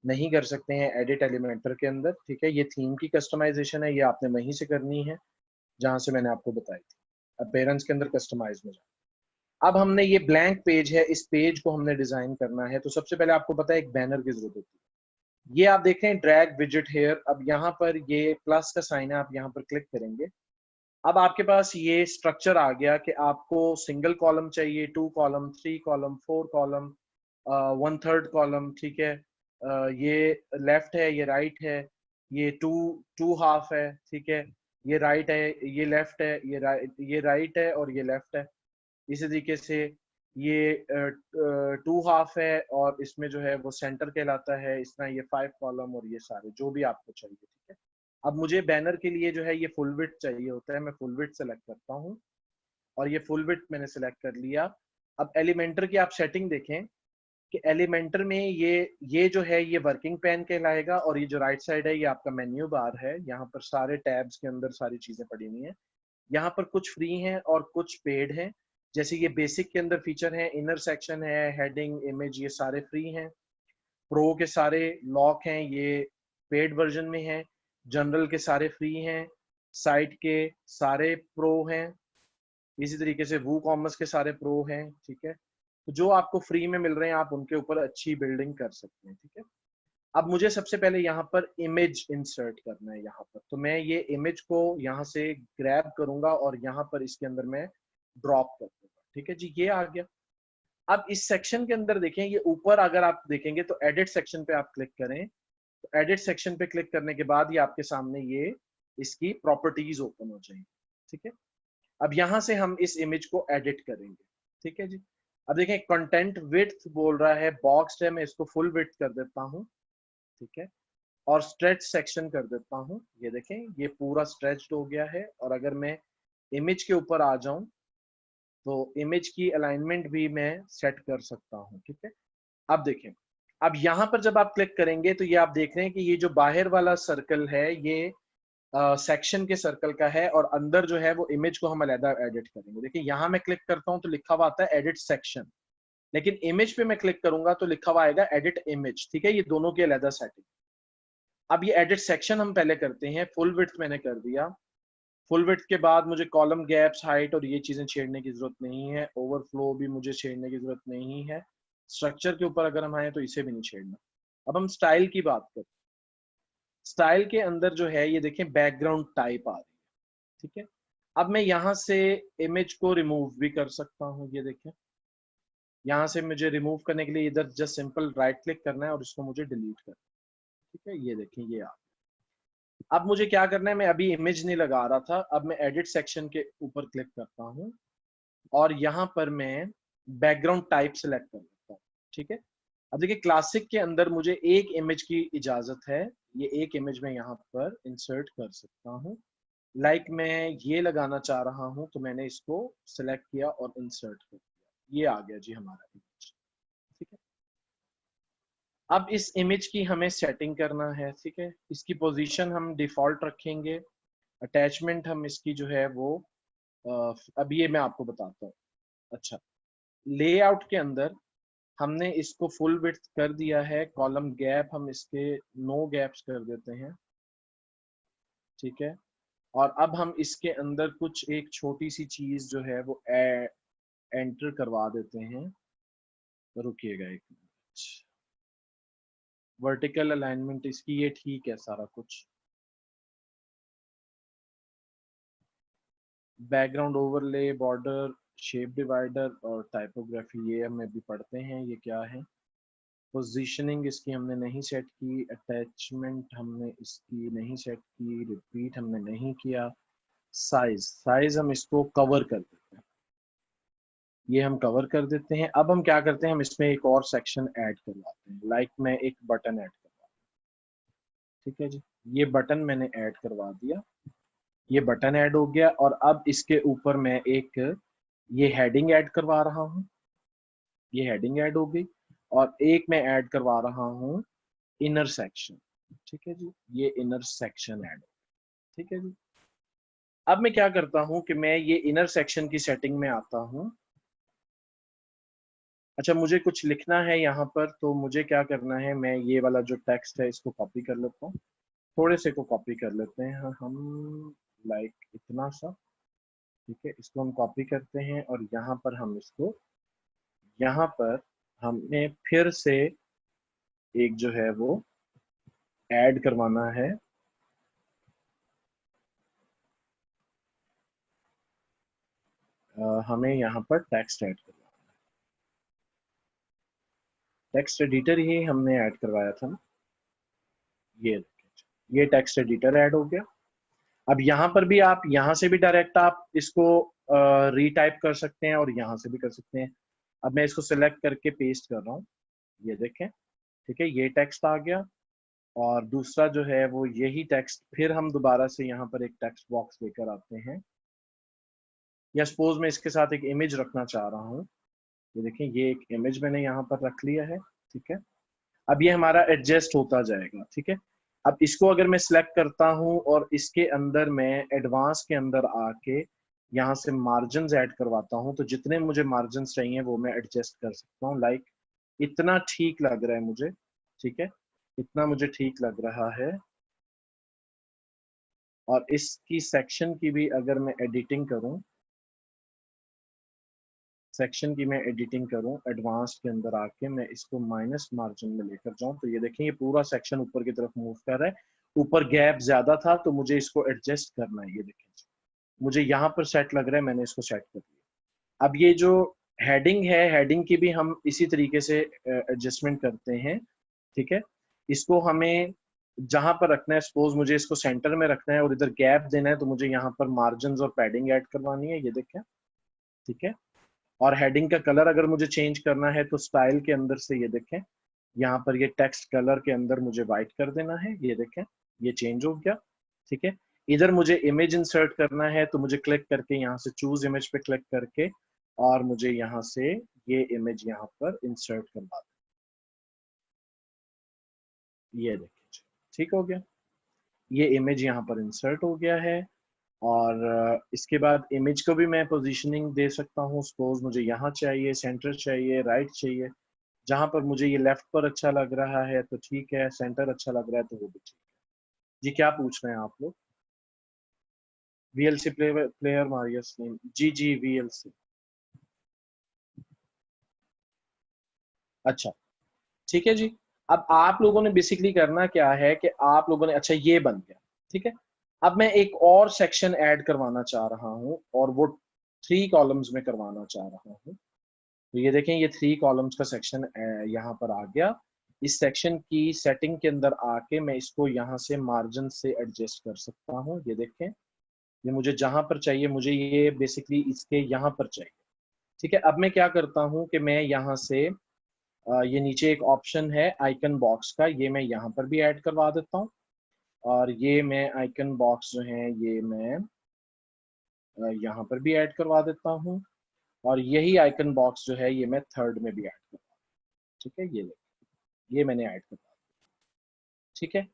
नहीं कर सकते हैं एडिट एलिमेंटर के अंदर, ठीक है। ये थीम की कस्टमाइजेशन है, ये आपने वहीं से करनी है जहां से मैंने आपको बताई थी। अपीयरेंस के अंदर कस्टमाइज में जाए। अब हमने ये ब्लैंक पेज है, इस पेज को हमने डिजाइन करना है, तो सबसे पहले आपको पता है एक बैनर की जरूरत होती है। ये आप देखें ड्रैग विजिट हेयर, अब यहाँ पर ये प्लस का साइन है, आप यहाँ पर क्लिक करेंगे। अब आपके पास ये स्ट्रक्चर आ गया कि आपको सिंगल कॉलम चाहिए, 2 कॉलम, 3 कॉलम, 4 कॉलम, 1/3 कॉलम, ठीक है। ये लेफ्ट है, ये राइट है, ये टू टू हाफ है, ठीक है। ये राइट है, ये लेफ्ट है, ये राइट है और ये लेफ्ट है। इसी तरीके से ये 2 हाफ है और इसमें जो है वो सेंटर कहलाता है। इस तरह ये 5 कॉलम और ये सारे जो भी आपको चाहिए, ठीक है। अब मुझे बैनर के लिए जो है ये फुल विड्थ चाहिए होता है, मैं फुल विड्थ सेलेक्ट करता हूँ और ये फुल विड्थ मैंने सेलेक्ट कर लिया। अब एलिमेंटर की आप सेटिंग देखें कि एलिमेंटर में ये जो है ये वर्किंग पैन कहलाएगा और ये जो राइट साइड है ये आपका मेन्यू बार है। यहाँ पर सारे टैब्स के अंदर सारी चीजें पड़ी हुई हैं। यहाँ पर कुछ फ्री हैं और कुछ पेड हैं। जैसे ये बेसिक के अंदर फीचर है, इनर सेक्शन है, हेडिंग, इमेज, ये सारे फ्री हैं। प्रो के सारे लॉक हैं, ये पेड वर्जन में है। जनरल के सारे फ्री हैं, साइट के सारे प्रो हैं। इसी तरीके से वू कॉमर्स के सारे प्रो हैं, ठीक है। तो जो आपको फ्री में मिल रहे हैं आप उनके ऊपर अच्छी बिल्डिंग कर सकते हैं, ठीक है। अब मुझे सबसे पहले यहाँ पर इमेज इंसर्ट करना है। यहाँ पर तो मैं ये इमेज को यहाँ से ग्रैब करूंगा और यहाँ पर इसके अंदर मैं ड्रॉप कर दूंगा, ठीक है जी। ये आ गया। अब इस सेक्शन के अंदर देखें, ये ऊपर अगर आप देखेंगे तो एडिट सेक्शन पे आप क्लिक करें, तो एडिट सेक्शन पे क्लिक करने के बाद ये आपके सामने ये इसकी प्रॉपर्टीज ओपन हो जाएंगी, ठीक है। अब यहाँ से हम इस इमेज को एडिट करेंगे, ठीक है जी। अब देखें कंटेंट विड्थ बोल रहा है, बॉक्स है, मैं इसको फुल विड्थ कर देता हूँ, ठीक है। और स्ट्रेच सेक्शन कर देता हूँ। ये देखें ये पूरा स्ट्रेच्ड हो गया है। और अगर मैं इमेज के ऊपर आ जाऊं तो इमेज की अलाइनमेंट भी मैं सेट कर सकता हूँ, ठीक है। अब देखें, अब यहाँ पर जब आप क्लिक करेंगे तो ये आप देख रहे हैं कि ये जो बाहर वाला सर्कल है ये सेक्शन के सर्कल का है और अंदर जो है वो इमेज को हम अलग एडिट करेंगे। देखिए यहाँ मैं क्लिक करता हूँ तो लिखा हुआ आता है एडिट सेक्शन, लेकिन इमेज पे मैं क्लिक करूंगा तो लिखा हुआ आएगा एडिट इमेज, ठीक है। ये दोनों की अलग सेटिंग। अब ये एडिट सेक्शन हम पहले करते हैं। फुल विड्थ मैंने कर दिया। फुल विड्थ के बाद मुझे कॉलम गैप्स, हाइट और ये चीजें छेड़ने की जरूरत नहीं है। ओवरफ्लो भी मुझे छेड़ने की जरूरत नहीं है। स्ट्रक्चर के ऊपर अगर हम आए तो इसे भी नहीं छेड़ना। अब हम स्टाइल की बात करें। स्टाइल के अंदर जो है ये देखें बैकग्राउंड टाइप आ रही है, ठीक है। अब मैं यहाँ से इमेज को रिमूव भी कर सकता हूँ, ये देखें। यहाँ से मुझे रिमूव करने के लिए इधर जस्ट सिंपल राइट क्लिक करना है और इसको मुझे डिलीट करना है। ठीक है, ये देखें ये आ। अब मुझे क्या करना है, मैं अभी इमेज नहीं लगा रहा था, अब मैं एडिट सेक्शन के ऊपर क्लिक करता हूँ और यहाँ पर मैं बैकग्राउंड टाइप सेलेक्ट कर लेता हूँ। ठीक है, अब देखिए क्लासिक के अंदर मुझे एक इमेज की इजाजत है, ये एक इमेज में यहाँ पर इंसर्ट कर सकता हूँ। लाइक मैं ये लगाना चाह रहा हूँ तो मैंने इसको सिलेक्ट किया और इंसर्ट कर दिया, ये आ गया जी हमारा इमेज। ठीक है, अब इस इमेज की हमें सेटिंग करना है। ठीक है, इसकी पोजीशन हम डिफॉल्ट रखेंगे, अटैचमेंट हम इसकी जो है वो अब ये मैं आपको बताता हूँ। अच्छा, लेआउट के अंदर हमने इसको फुल विड्थ कर दिया है, कॉलम गैप हम इसके नो गैप्स कर देते हैं। ठीक है, और अब हम इसके अंदर कुछ एक छोटी सी चीज जो है वो एंटर करवा देते हैं। रुकिएगा एक मिनट, वर्टिकल अलाइनमेंट इसकी ये ठीक है सारा कुछ। Background overlay, border, shape divider और टाइपोग्राफी ये हम अभी पढ़ते हैं ये क्या है। पोजीशनिंग इसकी हमने नहीं सेट की, अटैचमेंट हमने इसकी नहीं सेट की, रिपीट हमने नहीं किया। साइज, साइज हम इसको कवर कर देते हैं, ये हम कवर कर देते हैं। अब हम क्या करते हैं, हम इसमें एक और सेक्शन ऐड करवाते हैं, लाइक मैं एक बटन ऐड करवा। ठीक है जी, ये बटन मैंने ऐड करवा दिया, ये बटन ऐड हो गया। और अब इसके ऊपर मैं एक ये हेडिंग ऐड करवा रहा हूँ, ये हेडिंग ऐड हो गई। और एक मैं ऐड करवा रहा हूँ इनर सेक्शन। ठीक है जी, ये इनर सेक्शन ऐड। ठीक है जी, अब मैं क्या करता हूँ कि मैं ये इनर सेक्शन की सेटिंग में आता हूँ। अच्छा, मुझे कुछ लिखना है यहाँ पर, तो मुझे क्या करना है, मैं ये वाला जो टेक्स्ट है इसको कॉपी कर लेता हूँ, थोड़े से को कॉपी कर लेते हैं हम, लाइक इतना सा। ठीक है, इसको हम कॉपी करते हैं और यहाँ पर हम इसको, यहाँ पर हमें फिर से एक जो है वो ऐड करवाना है। हमें यहाँ पर टेक्स्ट ऐड करवाना है, टेक्स्ट एडिटर ही हमने ऐड करवाया था ना, ये टेक्स्ट एडिटर ऐड हो गया। अब यहाँ पर भी आप यहाँ से भी डायरेक्ट आप इसको रीटाइप कर सकते हैं और यहाँ से भी कर सकते हैं। अब मैं इसको सिलेक्ट करके पेस्ट कर रहा हूँ, ये देखें। ठीक है, ये टेक्स्ट आ गया और दूसरा जो है वो यही टेक्स्ट फिर हम दोबारा से यहाँ पर एक टेक्स्ट बॉक्स लेकर आते हैं, या सपोज मैं इसके साथ एक इमेज रखना चाह रहा हूँ। ये देखें, ये एक इमेज मैंने यहाँ पर रख लिया है। ठीक है, अब ये हमारा एडजस्ट होता जाएगा। ठीक है, अब इसको अगर मैं सिलेक्ट करता हूँ और इसके अंदर मैं एडवांस के अंदर आके यहाँ से मार्जिन ऐड करवाता हूँ, तो जितने मुझे मार्जिन चाहिए वो मैं एडजस्ट कर सकता हूँ। लाइक इतना ठीक लग रहा है मुझे। ठीक है, इतना मुझे ठीक लग रहा है। और इसकी सेक्शन की भी अगर मैं एडिटिंग करूँ, सेक्शन की मैं एडिटिंग करूं एडवांस के अंदर आके, मैं इसको माइनस मार्जिन में लेकर जाऊं, तो ये देखें ये पूरा सेक्शन ऊपर की तरफ मूव कर रहा है। ऊपर गैप ज्यादा था तो मुझे इसको एडजस्ट करना है, ये देखें मुझे यहाँ पर सेट लग रहा है, मैंने इसको सेट कर दिया। अब ये जो हेडिंग है, हेडिंग की भी हम इसी तरीके से एडजस्टमेंट करते हैं। ठीक है, इसको हमें जहां पर रखना है, सपोज मुझे इसको सेंटर में रखना है और इधर गैप देना है, तो मुझे यहाँ पर मार्जिन और पैडिंग ऐड करवानी है, ये देखें। ठीक है, और हेडिंग का कलर अगर मुझे चेंज करना है तो स्टाइल के अंदर से ये देखें, यहाँ पर ये टेक्स्ट कलर के अंदर मुझे व्हाइट कर देना है, ये देखें ये चेंज हो गया। ठीक है, इधर मुझे इमेज इंसर्ट करना है तो मुझे क्लिक करके यहाँ से चूज इमेज पे क्लिक करके और मुझे यहाँ से ये इमेज यहाँ पर इंसर्ट करवा दें, ये देखिए ठीक हो गया, ये इमेज यहाँ पर इंसर्ट हो गया है। और इसके बाद इमेज को भी मैं पोजीशनिंग दे सकता हूँ, सपोज मुझे यहाँ चाहिए, सेंटर चाहिए, राइट चाहिए। जहां पर मुझे ये लेफ्ट पर अच्छा लग रहा है तो ठीक है, सेंटर अच्छा लग रहा है तो वो भी ठीक है जी। क्या पूछ रहे हैं आप लोग? वीएलसी प्लेयर मारियस नेम, जी जी वीएलसी। अच्छा, ठीक है जी। अब आप लोगों ने बेसिकली करना क्या है कि आप लोगों ने, अच्छा ये बन गया। ठीक है, अब मैं एक और सेक्शन ऐड करवाना चाह रहा हूँ और वो 3 कॉलम्स में करवाना चाह रहा हूँ। तो ये देखें ये 3 कॉलम्स का सेक्शन यहाँ पर आ गया। इस सेक्शन की सेटिंग के अंदर आके मैं इसको यहाँ से मार्जिन से एडजस्ट कर सकता हूँ। ये देखें ये मुझे जहां पर चाहिए, मुझे ये बेसिकली इसके यहाँ पर चाहिए। ठीक है, अब मैं क्या करता हूँ कि मैं यहाँ से ये नीचे एक ऑप्शन है आइकन बॉक्स का, ये मैं यहाँ पर भी ऐड करवा देता हूँ। और ये मैं आइकन बॉक्स जो है ये मैं यहाँ पर भी ऐड करवा देता हूँ। और यही आइकन बॉक्स जो है ये मैं थर्ड में भी ऐड करवा। ठीक है, ये मैंने ऐड करवा। ठीक है,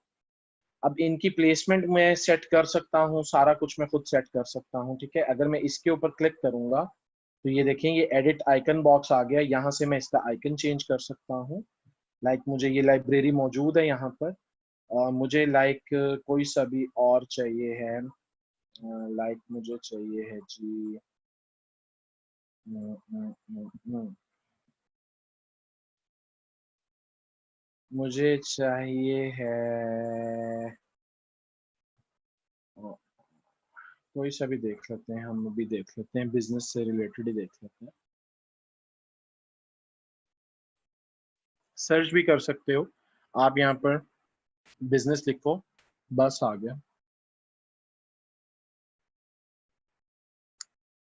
अब इनकी प्लेसमेंट मैं सेट कर सकता हूँ, सारा कुछ मैं खुद सेट कर सकता हूँ। ठीक है, अगर मैं इसके ऊपर क्लिक करूंगा तो ये देखें ये एडिट आइकन बॉक्स आ गया। यहाँ से मैं इसका आइकन चेंज कर सकता हूँ। लाइक मुझे ये लाइब्रेरी मौजूद है यहाँ पर, मुझे लाइक कोई सा भी और चाहिए है। लाइक मुझे चाहिए है जी मुझे चाहिए है कोई सा भी देख लेते हैं, हम भी देख लेते हैं, बिजनेस से रिलेटेड ही देख लेते हैं। सर्च भी कर सकते हो आप, यहाँ पर बिजनेस लिखो, बस आ गया।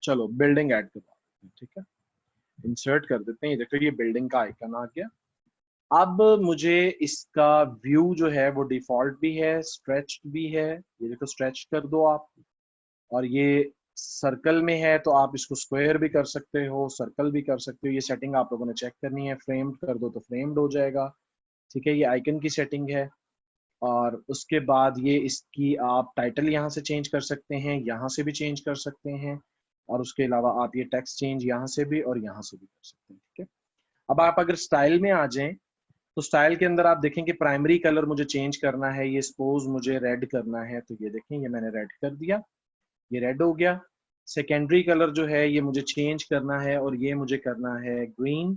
चलो बिल्डिंग ऐड करवा देते हैं। ठीक है, इंसर्ट कर देते हैं। ये देखो ये बिल्डिंग का आइकन आ गया। अब मुझे इसका व्यू जो है वो डिफॉल्ट भी है, स्ट्रेच्ड भी है। ये देखो स्ट्रेच कर दो आप। और ये सर्कल में है तो आप इसको स्क्वायर भी कर सकते हो, सर्कल भी कर सकते हो। ये सेटिंग आप लोगों ने चेक करनी है। फ्रेम्ड कर दो तो फ्रेम्ड हो जाएगा। ठीक है, ये आइकन की सेटिंग है। और उसके बाद ये इसकी आप टाइटल यहाँ से चेंज कर सकते हैं, यहाँ से भी चेंज कर सकते हैं। और उसके अलावा आप ये टेक्स्ट चेंज यहाँ से भी और यहाँ से भी कर सकते हैं। ठीक है, अब आप अगर स्टाइल में आ जाएं तो स्टाइल के अंदर आप देखें कि प्राइमरी कलर मुझे चेंज करना है। ये सपोज मुझे रेड करना है तो ये देखें ये मैंने रेड कर दिया, ये रेड हो गया। सेकेंडरी कलर जो है ये मुझे चेंज करना है और ये मुझे करना है ग्रीन।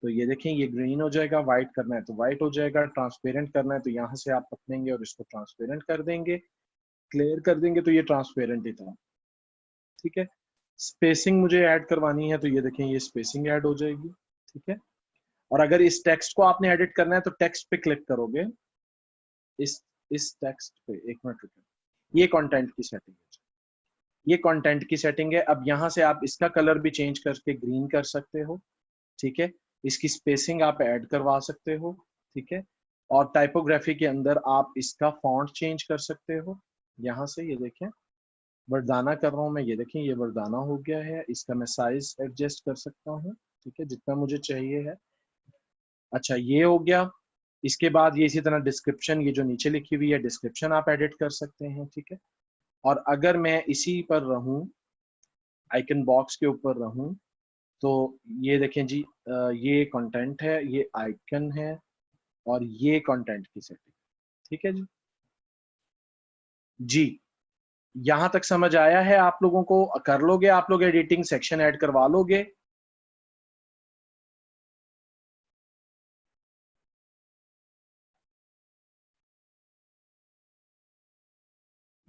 तो ये देखें ये ग्रीन हो जाएगा। व्हाइट करना है तो व्हाइट हो जाएगा। ट्रांसपेरेंट करना है तो यहाँ से आप पकड़ेंगे और इसको ट्रांसपेरेंट कर देंगे। क्लियर कर देंगे तो ये ट्रांसपेरेंट ही था। ठीक है, स्पेसिंग मुझे ऐड करवानी है तो ये देखें ये स्पेसिंग ऐड हो जाएगी। ठीक है, और अगर इस टेक्स्ट को आपने एडिट करना है तो टेक्स्ट पे क्लिक करोगे। इस इस टेक्स्ट पे एक मिनट रुकिए, ये कंटेंट की सेटिंग है। ये कंटेंट की सेटिंग है। अब यहाँ से आप इसका कलर भी चेंज करके ग्रीन कर सकते हो। ठीक है, इसकी स्पेसिंग आप ऐड करवा सकते हो। ठीक है, और टाइपोग्राफी के अंदर आप इसका फॉन्ट चेंज कर सकते हो। यहाँ से ये देखें वरदाना कर रहा हूँ मैं, ये देखें ये वरदाना हो गया है। इसका मैं साइज एडजस्ट कर सकता हूँ। ठीक है, जितना मुझे चाहिए है। अच्छा ये हो गया। इसके बाद ये इसी तरह डिस्क्रिप्शन, ये जो नीचे लिखी हुई है डिस्क्रिप्शन आप एडिट कर सकते हैं। ठीक है, और अगर मैं इसी पर रहूं, आइकन बॉक्स के ऊपर रहूं, तो ये देखें जी ये कंटेंट है, ये आइकन है और ये कंटेंट की सेटिंग। ठीक है जी। जी, यहां तक समझ आया है आप लोगों को? कर लोगे आप लोग? एडिटिंग सेक्शन ऐड करवा लोगे?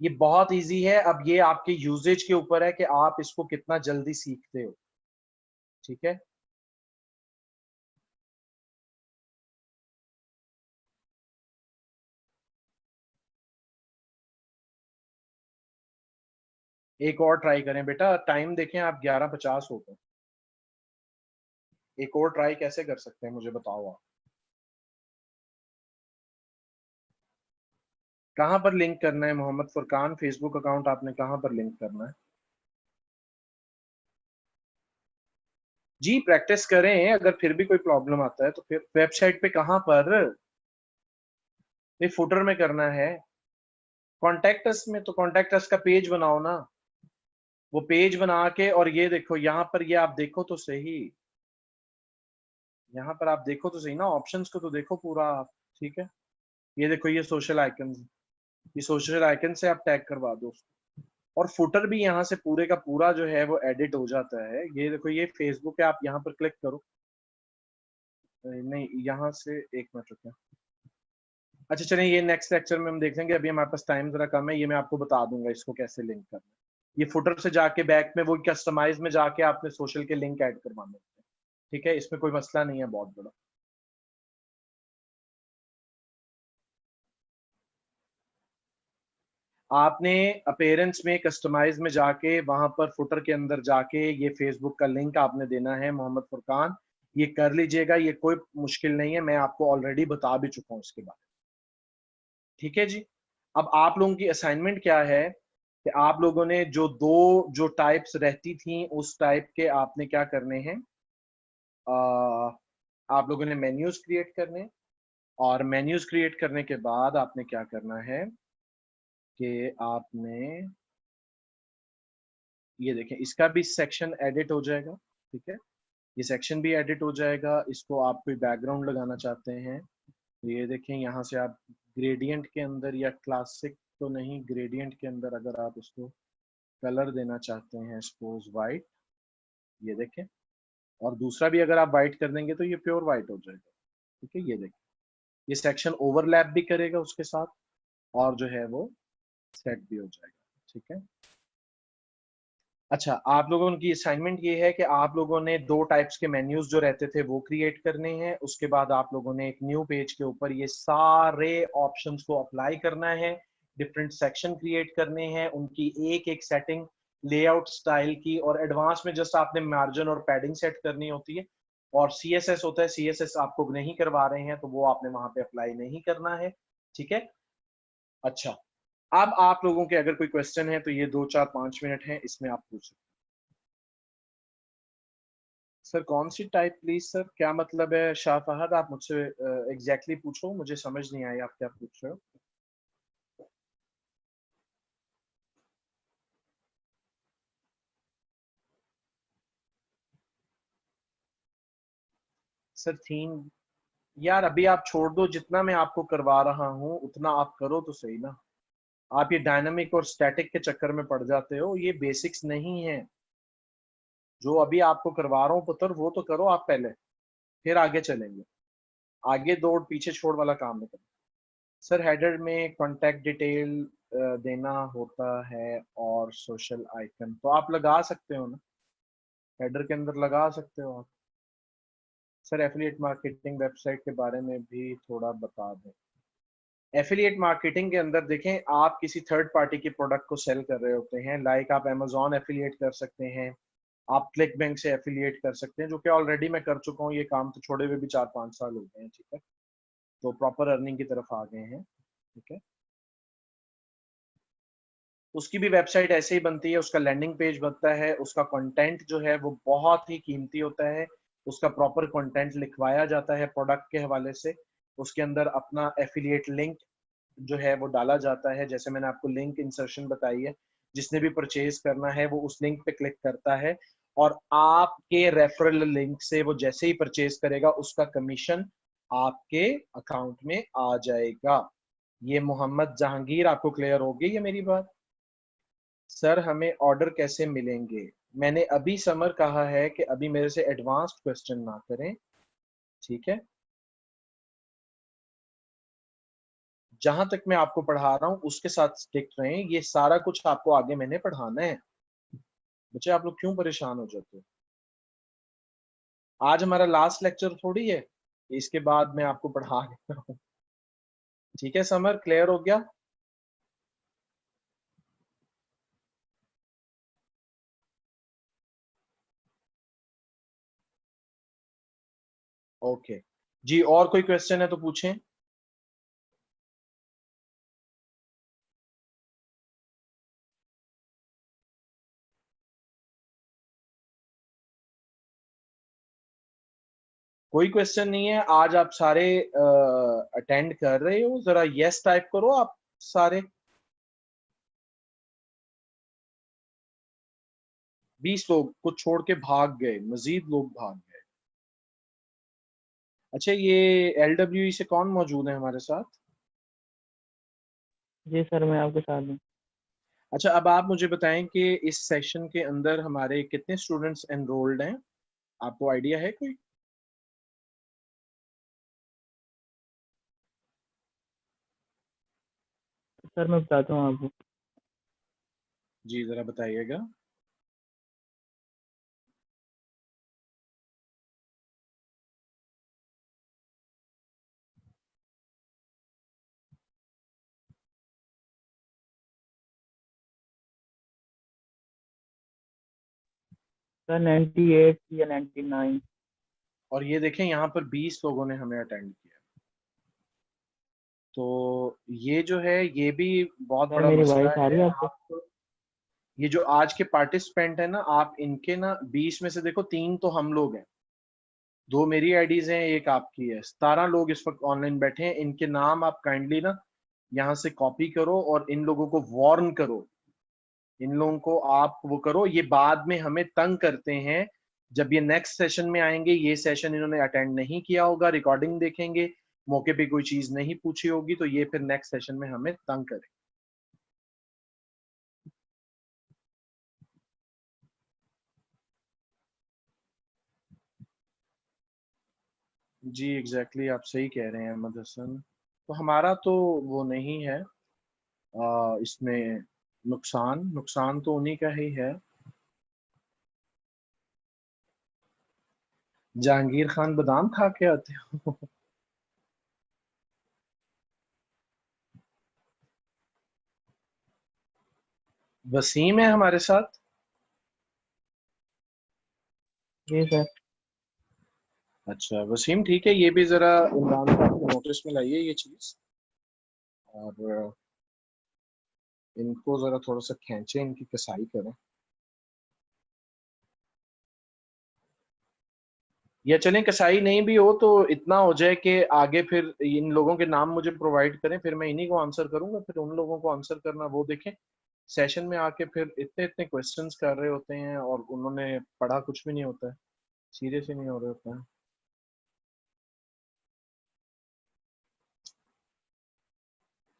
ये बहुत इजी है। अब ये आपके यूजेज के ऊपर है कि आप इसको कितना जल्दी सीखते हो। ठीक है, एक और ट्राई करें बेटा। टाइम देखें आप, 11:50 हो गए। एक और ट्राई कैसे कर सकते हैं मुझे बताओ आप। कहाँ पर लिंक करना है मोहम्मद फुरकान? फेसबुक अकाउंट आपने कहाँ पर लिंक करना है? जी प्रैक्टिस करें, अगर फिर भी कोई प्रॉब्लम आता है तो फिर वेबसाइट पे कहाँ पर? ये फुटर में करना है। कॉन्टेक्ट अस में, तो कॉन्टेक्ट अस का पेज बनाओ ना। वो पेज बना के, और ये देखो यहाँ पर, ये आप देखो तो सही, यहाँ पर आप देखो तो सही ना, ऑप्शंस को तो देखो पूरा आप। ठीक है, ये देखो ये सोशल आइकन, ये सोशल आइकन से आप टैग करवा दो उसको। और फुटर भी यहाँ से पूरे का पूरा जो है वो एडिट हो जाता है। ये देखो ये फेसबुक है, आप यहाँ पर क्लिक करो। नहीं, यहाँ से एक मिनट रुकिए। अच्छा चलिए ये नेक्स्ट लेक्चर में हम देख लेंगे, अभी हमारे पास टाइम जरा कम है। ये मैं आपको बता दूंगा इसको कैसे लिंक करना है। ये फुटर से जाके बैक में वो कस्टमाइज में जाके आपने सोशल के लिंक ऐड करवाने हैं। ठीक है, इसमें कोई मसला नहीं है बहुत बड़ा। आपने अपीयरेंस में कस्टमाइज में जाके वहां पर फुटर के अंदर जाके ये फेसबुक का लिंक आपने देना है मोहम्मद फुरकान, ये कर लीजिएगा, ये कोई मुश्किल नहीं है, मैं आपको ऑलरेडी बता भी चुका हूं इसके बारे में। ठीक है जी। अब आप लोगों की असाइनमेंट क्या है कि आप लोगों ने जो दो जो टाइप्स रहती थी उस टाइप के आपने क्या करने हैं, आप लोगों ने मेन्यूज क्रिएट करने हैं, और मेन्यूज क्रिएट करने के बाद आपने क्या करना है कि आपने ये देखें, इसका भी सेक्शन एडिट हो जाएगा। ठीक है, ये सेक्शन भी एडिट हो जाएगा। इसको आप कोई बैकग्राउंड लगाना चाहते हैं तो ये देखें, यहाँ से आप ग्रेडियंट के अंदर या क्लासिक तो नहीं, ग्रेडियंट के अंदर अगर आप इसको कलर देना चाहते हैं सपोज वाइट, ये देखें, और दूसरा भी अगर आप वाइट कर देंगे तो ये प्योर वाइट हो जाएगा। ठीक है, ये देखें, ये सेक्शन ओवरलैप भी करेगा उसके साथ, और जो है वो सेट भी हो जाएगा। ठीक है। अच्छा, आप लोगों की असाइनमेंट ये है कि आप लोगों ने दो टाइप्स के मेन्यूज जो रहते थे वो क्रिएट करने हैं। उसके बाद आप लोगों ने एक न्यू पेज के ऊपर ये सारे ऑप्शंस को अप्लाई करना है, डिफरेंट सेक्शन क्रिएट करने हैं, उनकी एक एक सेटिंग, लेआउट स्टाइल की, और एडवांस में जस्ट आपने मार्जिन और पैडिंग सेट करनी होती है। और सीएसएस होता है, सीएसएस आपको नहीं करवा रहे हैं तो वो आपने वहां पे अप्लाई नहीं करना है। ठीक है। अच्छा, अब आप लोगों के अगर कोई क्वेश्चन है तो ये 2 4 5 मिनट है, इसमें आप पूछ सकते हैं। सर कौन सी टाइप प्लीज सर, क्या मतलब है शाह फहद, आप मुझसे एग्जैक्टली पूछो, मुझे समझ नहीं आई आप क्या पूछ रहे हो। सर थीम, यार अभी आप छोड़ दो, जितना मैं आपको करवा रहा हूँ उतना आप करो तो सही ना। आप ये डायनामिक और स्टैटिक के चक्कर में पड़ जाते हो, ये बेसिक्स नहीं है। जो अभी आपको करवा रहा हूँ पुत्र, वो तो करो आप पहले, फिर आगे चलेंगे। आगे दौड़ पीछे छोड़ वाला काम नहीं करो। सर हेडर में कॉन्टेक्ट डिटेल देना होता है और सोशल आइकन तो आप लगा सकते हो ना, हेडर के अंदर लगा सकते हो आप। सर एफिलिएट मार्केटिंग वेबसाइट के बारे में भी थोड़ा बता दें। एफिलिएट मार्केटिंग के अंदर देखें, आप किसी थर्ड पार्टी के प्रोडक्ट को सेल कर रहे होते हैं, लाइक आप अमेजोन एफिलिएट कर सकते हैं, आप क्लिक बैंक से एफिलिएट कर सकते हैं, जो कि ऑलरेडी मैं कर चुका हूँ, ये काम तो छोड़े हुए भी 4 5 साल हो गए हैं। ठीक है, तो प्रॉपर अर्निंग की तरफ आ गए हैं। ठीक है, उसकी भी वेबसाइट ऐसे ही बनती है, उसका लैंडिंग पेज बनता है, उसका कंटेंट जो है वो बहुत ही कीमती होता है, उसका प्रॉपर कंटेंट लिखवाया जाता है प्रोडक्ट के हवाले से, उसके अंदर अपना एफिलिएट लिंक जो है वो डाला जाता है, जैसे मैंने आपको लिंक इंसर्शन बताई है, जिसने भी परचेज करना है वो उस लिंक पे क्लिक करता है, और आपके रेफरल लिंक से वो जैसे ही परचेज करेगा उसका कमीशन आपके अकाउंट में आ जाएगा। ये मोहम्मद जहांगीर, आपको क्लियर होगी ये मेरी बात। सर हमें ऑर्डर कैसे मिलेंगे, मैंने अभी समर कहा है कि अभी मेरे से एडवांस्ड क्वेश्चन ना करें। ठीक है, जहां तक मैं आपको पढ़ा रहा हूं उसके साथ स्टिक रहें, ये सारा कुछ आपको आगे मैंने पढ़ाना है। बच्चे आप लोग क्यों परेशान हो जाते हो, आज हमारा लास्ट लेक्चर थोड़ी है, इसके बाद मैं आपको पढ़ा रहा हूँ। ठीक है समर, क्लियर हो गया। ओके जी, और कोई क्वेश्चन है तो पूछें। कोई क्वेश्चन नहीं है, आज आप सारे अटेंड कर रहे हो, जरा यस टाइप करो आप सारे। 20 लोग कुछ छोड़ के भाग गए, मजीद लोग भाग गए। अच्छा, ये एलडब्ल्यू से कौन मौजूद है हमारे साथ। जी सर, मैं आपके साथ हूँ। अच्छा, अब आप मुझे बताएं कि इस सेशन के अंदर हमारे कितने स्टूडेंट्स एनरोल्ड हैं, आपको आइडिया है कोई। सर मैं बताता हूँ आपको। जी जरा बताइएगा। सर 98 या 99। और ये देखें यहाँ पर 20 लोगों ने हमें अटेंड किया। तो ये जो है ये भी बहुत सर बड़ा मेरी मसला वॉइस आ रही है। है आपको? आप ये जो आज के पार्टिसिपेंट है ना, आप इनके ना 20 में से देखो 3 तो हम लोग हैं, 2 मेरी आईडीज हैं, एक आपकी है। 17 लोग इस वक्त ऑनलाइन बैठे हैं। इनके नाम आप काइंडली ना यहाँ से कॉपी करो और इन लोगों को वार्न करो। इन लोगों को आप वो करो, ये बाद में हमें तंग करते हैं। जब ये नेक्स्ट सेशन में आएंगे, ये सेशन इन्होंने अटेंड नहीं किया होगा, रिकॉर्डिंग देखेंगे, मौके पे कोई चीज नहीं पूछी होगी, तो ये फिर नेक्स्ट सेशन में हमें तंग करें। जी एग्जैक्टली आप सही कह रहे हैं अहमद हसन। तो हमारा तो वो नहीं है इसमें नुकसान नुकसान तो उन्हीं का ही है। जहांगीर खान बादाम खा के आते हो? वसीम है हमारे साथ। जी सर। अच्छा वसीम ठीक है, ये भी जरा इमरान साहब के नोटिस में लाइए ये चीज। और इनको जरा थोड़ा सा खींचे, इनकी कसाई करें। या चलें कसाई नहीं भी हो तो इतना हो जाए कि आगे फिर इन लोगों के नाम मुझे प्रोवाइड करें, फिर मैं इन्हीं को आंसर करूंगा, फिर उन लोगों को आंसर करना। वो देखें सेशन में आके फिर इतने इतने क्वेश्चंस कर रहे होते हैं और उन्होंने पढ़ा कुछ भी नहीं होता है, सीरियस ही नहीं हो रहे होते हैं।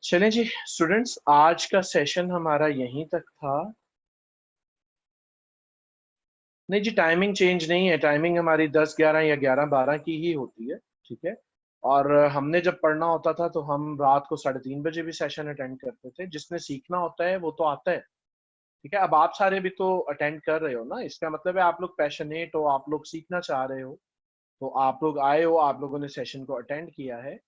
चलें जी स्टूडेंट्स, आज का सेशन हमारा यहीं तक था। नहीं जी, टाइमिंग चेंज नहीं है। टाइमिंग हमारी 10-11 या 11-12 की ही होती है। ठीक है। और हमने जब पढ़ना होता था तो हम रात को 3:30 बजे भी सेशन अटेंड करते थे। जिसने सीखना होता है वो तो आता है। ठीक है। अब आप सारे भी तो अटेंड कर रहे हो ना, इसका मतलब है आप लोग पैशनेट हो, आप लोग सीखना चाह रहे हो। तो आप लोग आए हो, आप लोगों ने सेशन को अटेंड किया है।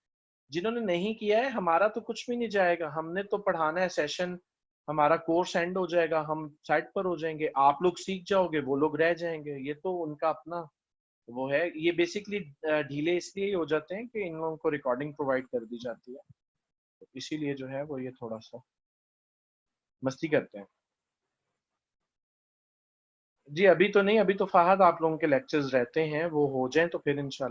जिन्होंने नहीं किया है, हमारा तो कुछ भी नहीं जाएगा। हमने तो पढ़ाना है सेशन, हमारा कोर्स एंड हो जाएगा, हम साइट पर हो जाएंगे, आप लोग सीख जाओगे, वो लोग रह जाएंगे। ये तो उनका अपना वो है। ये बेसिकली ढीले इसलिए ही हो जाते हैं कि इन लोगों को रिकॉर्डिंग प्रोवाइड कर दी जाती है, तो इसीलिए जो है वो ये थोड़ा सा मस्ती करते हैं। जी अभी तो नहीं, अभी तो फहद आप लोगों के लेक्चर्स रहते हैं, वो हो जाएं तो फिर इंशाल्लाह